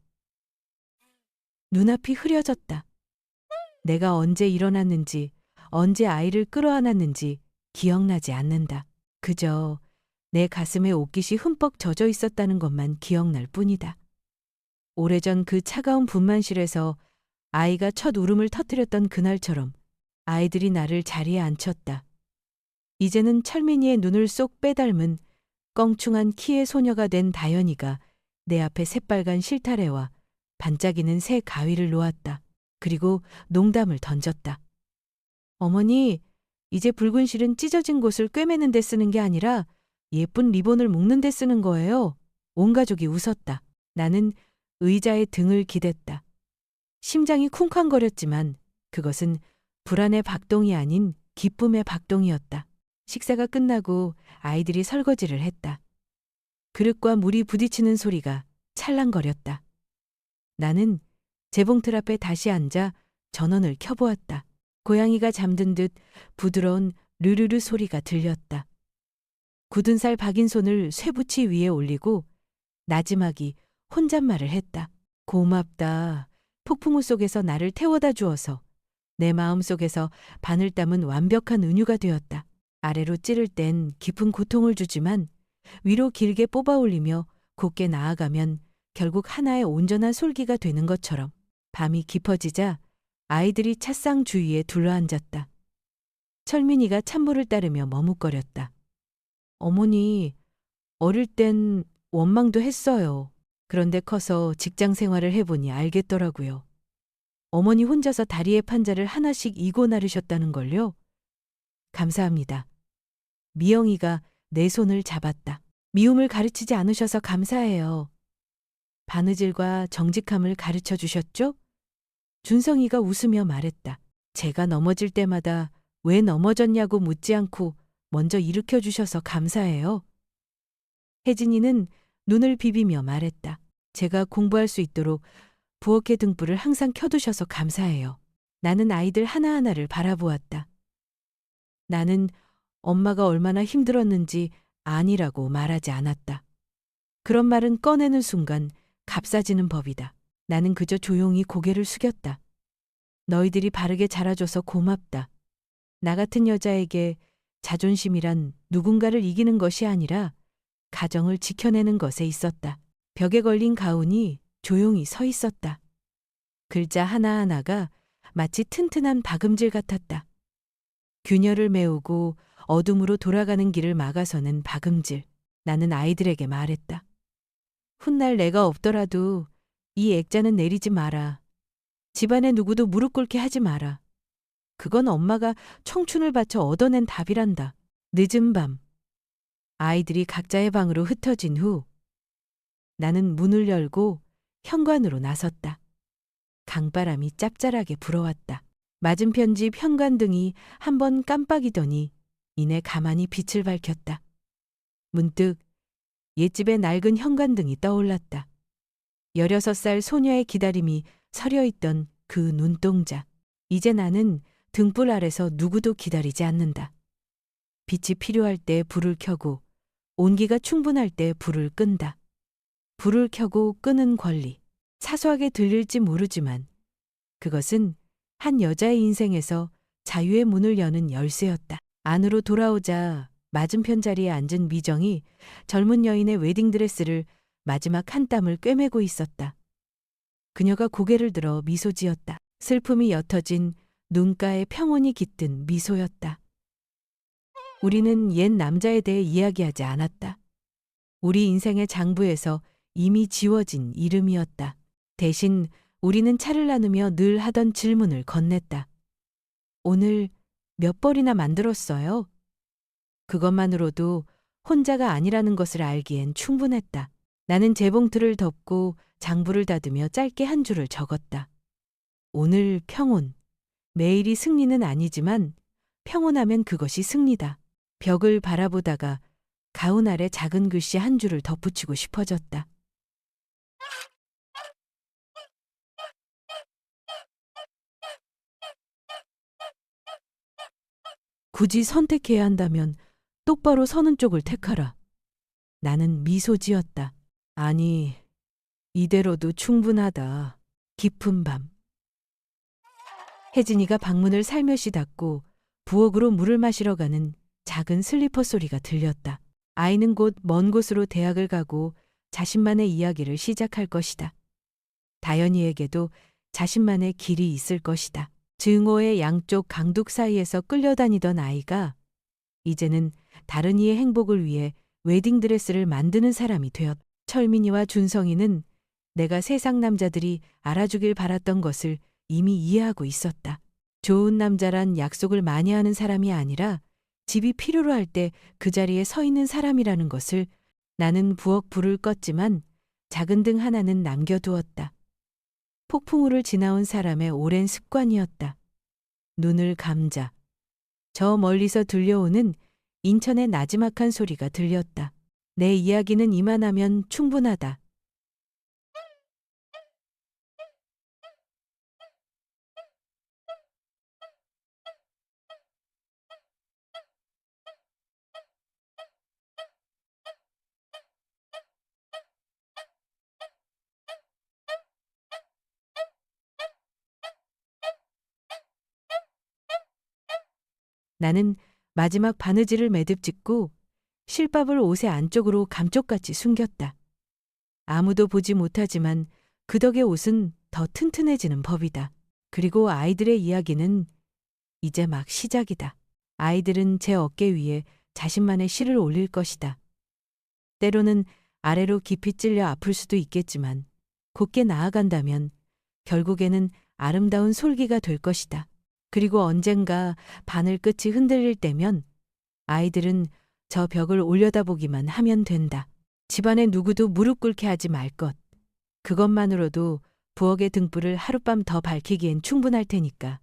눈앞이 흐려졌다. 내가 언제 일어났는지, 언제 아이를 끌어안았는지 기억나지 않는다. 그저 내 가슴에 옷깃이 흠뻑 젖어 있었다는 것만 기억날 뿐이다. 오래전 그 차가운 분만실에서 아이가 첫 울음을 터뜨렸던 그날처럼 아이들이 나를 자리에 앉혔다. 이제는 철민이의 눈을 쏙 빼닮은 껑충한 키의 소녀가 된 다현이가 내 앞에 새빨간 실타래와 반짝이는 새 가위를 놓았다. 그리고 농담을 던졌다. 어머니, 이제 붉은 실은 찢어진 곳을 꿰매는 데 쓰는 게 아니라 예쁜 리본을 묶는 데 쓰는 거예요. 온 가족이 웃었다. 나는 의자에 등을 기댔다. 심장이 쿵쾅거렸지만 그것은 불안의 박동이 아닌 기쁨의 박동이었다. 식사가 끝나고 아이들이 설거지를 했다. 그릇과 물이 부딪히는 소리가 찰랑거렸다. 나는 재봉틀 앞에 다시 앉아 전원을 켜보았다. 고양이가 잠든 듯 부드러운 르르르 소리가 들렸다. 굳은 살 박인 손을 쇠붙이 위에 올리고 나지막이 혼잣말을 했다. 고맙다. 폭풍우 속에서 나를 태워다 주어서 내 마음 속에서 바늘 담은 완벽한 은유가 되었다. 아래로 찌를 땐 깊은 고통을 주지만 위로 길게 뽑아 올리며 곧게 나아가면 결국 하나의 온전한 솔기가 되는 것처럼. 밤이 깊어지자 아이들이 찻상 주위에 둘러앉았다. 철민이가 찬물을 따르며 머뭇거렸다. 어머니, 어릴 땐 원망도 했어요. 그런데 커서 직장 생활을 해보니 알겠더라고요. 어머니 혼자서 다리에 판자를 하나씩 이고 나르셨다는 걸요. 감사합니다. 미영이가 내 손을 잡았다. 미움을 가르치지 않으셔서 감사해요. 바느질과 정직함을 가르쳐 주셨죠? 준성이가 웃으며 말했다. 제가 넘어질 때마다 왜 넘어졌냐고 묻지 않고 먼저 일으켜 주셔서 감사해요. 혜진이는 눈을 비비며 말했다. 제가 공부할 수 있도록 부엌의 등불을 항상 켜두셔서 감사해요. 나는 아이들 하나하나를 바라보았다. 나는 엄마가 얼마나 힘들었는지 아니라고 말하지 않았다. 그런 말은 꺼내는 순간 값싸지는 법이다. 나는 그저 조용히 고개를 숙였다. 너희들이 바르게 자라줘서 고맙다. 나 같은 여자에게 자존심이란 누군가를 이기는 것이 아니라 가정을 지켜내는 것에 있었다. 벽에 걸린 가훈이 조용히 서 있었다. 글자 하나하나가 마치 튼튼한 박음질 같았다. 균열을 메우고 어둠으로 돌아가는 길을 막아서는 박음질. 나는 아이들에게 말했다. 훗날 내가 없더라도 이 액자는 내리지 마라. 집안에 누구도 무릎 꿇게 하지 마라. 그건 엄마가 청춘을 바쳐 얻어낸 답이란다. 늦은 밤. 아이들이 각자의 방으로 흩어진 후 나는 문을 열고 현관으로 나섰다. 강바람이 짭짤하게 불어왔다. 맞은편 집 현관등이 한번 깜빡이더니 이내 가만히 빛을 밝혔다. 문득 옛집의 낡은 현관등이 떠올랐다. 16살 소녀의 기다림이 서려있던 그 눈동자. 이제 나는 등불 아래서 누구도 기다리지 않는다. 빛이 필요할 때 불을 켜고 온기가 충분할 때 불을 끈다. 불을 켜고 끄는 권리. 사소하게 들릴지 모르지만 그것은 한 여자의 인생에서 자유의 문을 여는 열쇠였다. 안으로 돌아오자 맞은편 자리에 앉은 미정이 젊은 여인의 웨딩드레스를 마지막 한 땀을 꿰매고 있었다. 그녀가 고개를 들어 미소 지었다. 슬픔이 옅어진 눈가에 평온이 깃든 미소였다. 우리는 옛 남자에 대해 이야기하지 않았다. 우리 인생의 장부에서 이미 지워진 이름이었다. 대신 우리는 차를 나누며 늘 하던 질문을 건넸다. 오늘 몇 벌이나 만들었어요? 그것만으로도 혼자가 아니라는 것을 알기엔 충분했다. 나는 재봉틀을 덮고 장부를 닫으며 짧게 한 줄을 적었다. 오늘 평온. 매일이 승리는 아니지만 평온하면 그것이 승리다. 벽을 바라보다가 가운 아래 작은 글씨 한 줄을 덧붙이고 싶어졌다. 굳이 선택해야 한다면 똑바로 서는 쪽을 택하라. 나는 미소 지었다. 아니, 이대로도 충분하다. 깊은 밤. 혜진이가 방문을 살며시 닫고 부엌으로 물을 마시러 가는 작은 슬리퍼 소리가 들렸다. 아이는 곧 먼 곳으로 대학을 가고 자신만의 이야기를 시작할 것이다. 다연이에게도 자신만의 길이 있을 것이다. 증오의 양쪽 강둑 사이에서 끌려다니던 아이가 이제는 다른 이의 행복을 위해 웨딩드레스를 만드는 사람이 되었다. 철민이와 준성이는 내가 세상 남자들이 알아주길 바랐던 것을 이미 이해하고 있었다. 좋은 남자란 약속을 많이 하는 사람이 아니라 집이 필요로 할 때 그 자리에 서 있는 사람이라는 것을. 나는 부엌 불을 껐지만 작은 등 하나는 남겨두었다. 폭풍우를 지나온 사람의 오랜 습관이었다. 눈을 감자. 저 멀리서 들려오는 인천의 나지막한 소리가 들렸다. 내 이야기는 이만하면 충분하다. 나는 마지막 바느질을 매듭 짓고 실밥을 옷의 안쪽으로 감쪽같이 숨겼다. 아무도 보지 못하지만 그 덕에 옷은 더 튼튼해지는 법이다. 그리고 아이들의 이야기는 이제 막 시작이다. 아이들은 제 어깨 위에 자신만의 실을 올릴 것이다. 때로는 아래로 깊이 찔려 아플 수도 있겠지만 곧게 나아간다면 결국에는 아름다운 솔기가 될 것이다. 그리고 언젠가 바늘 끝이 흔들릴 때면 아이들은 저 벽을 올려다보기만 하면 된다. 집안에 누구도 무릎 꿇게 하지 말 것. 그것만으로도 부엌의 등불을 하룻밤 더 밝히기엔 충분할 테니까.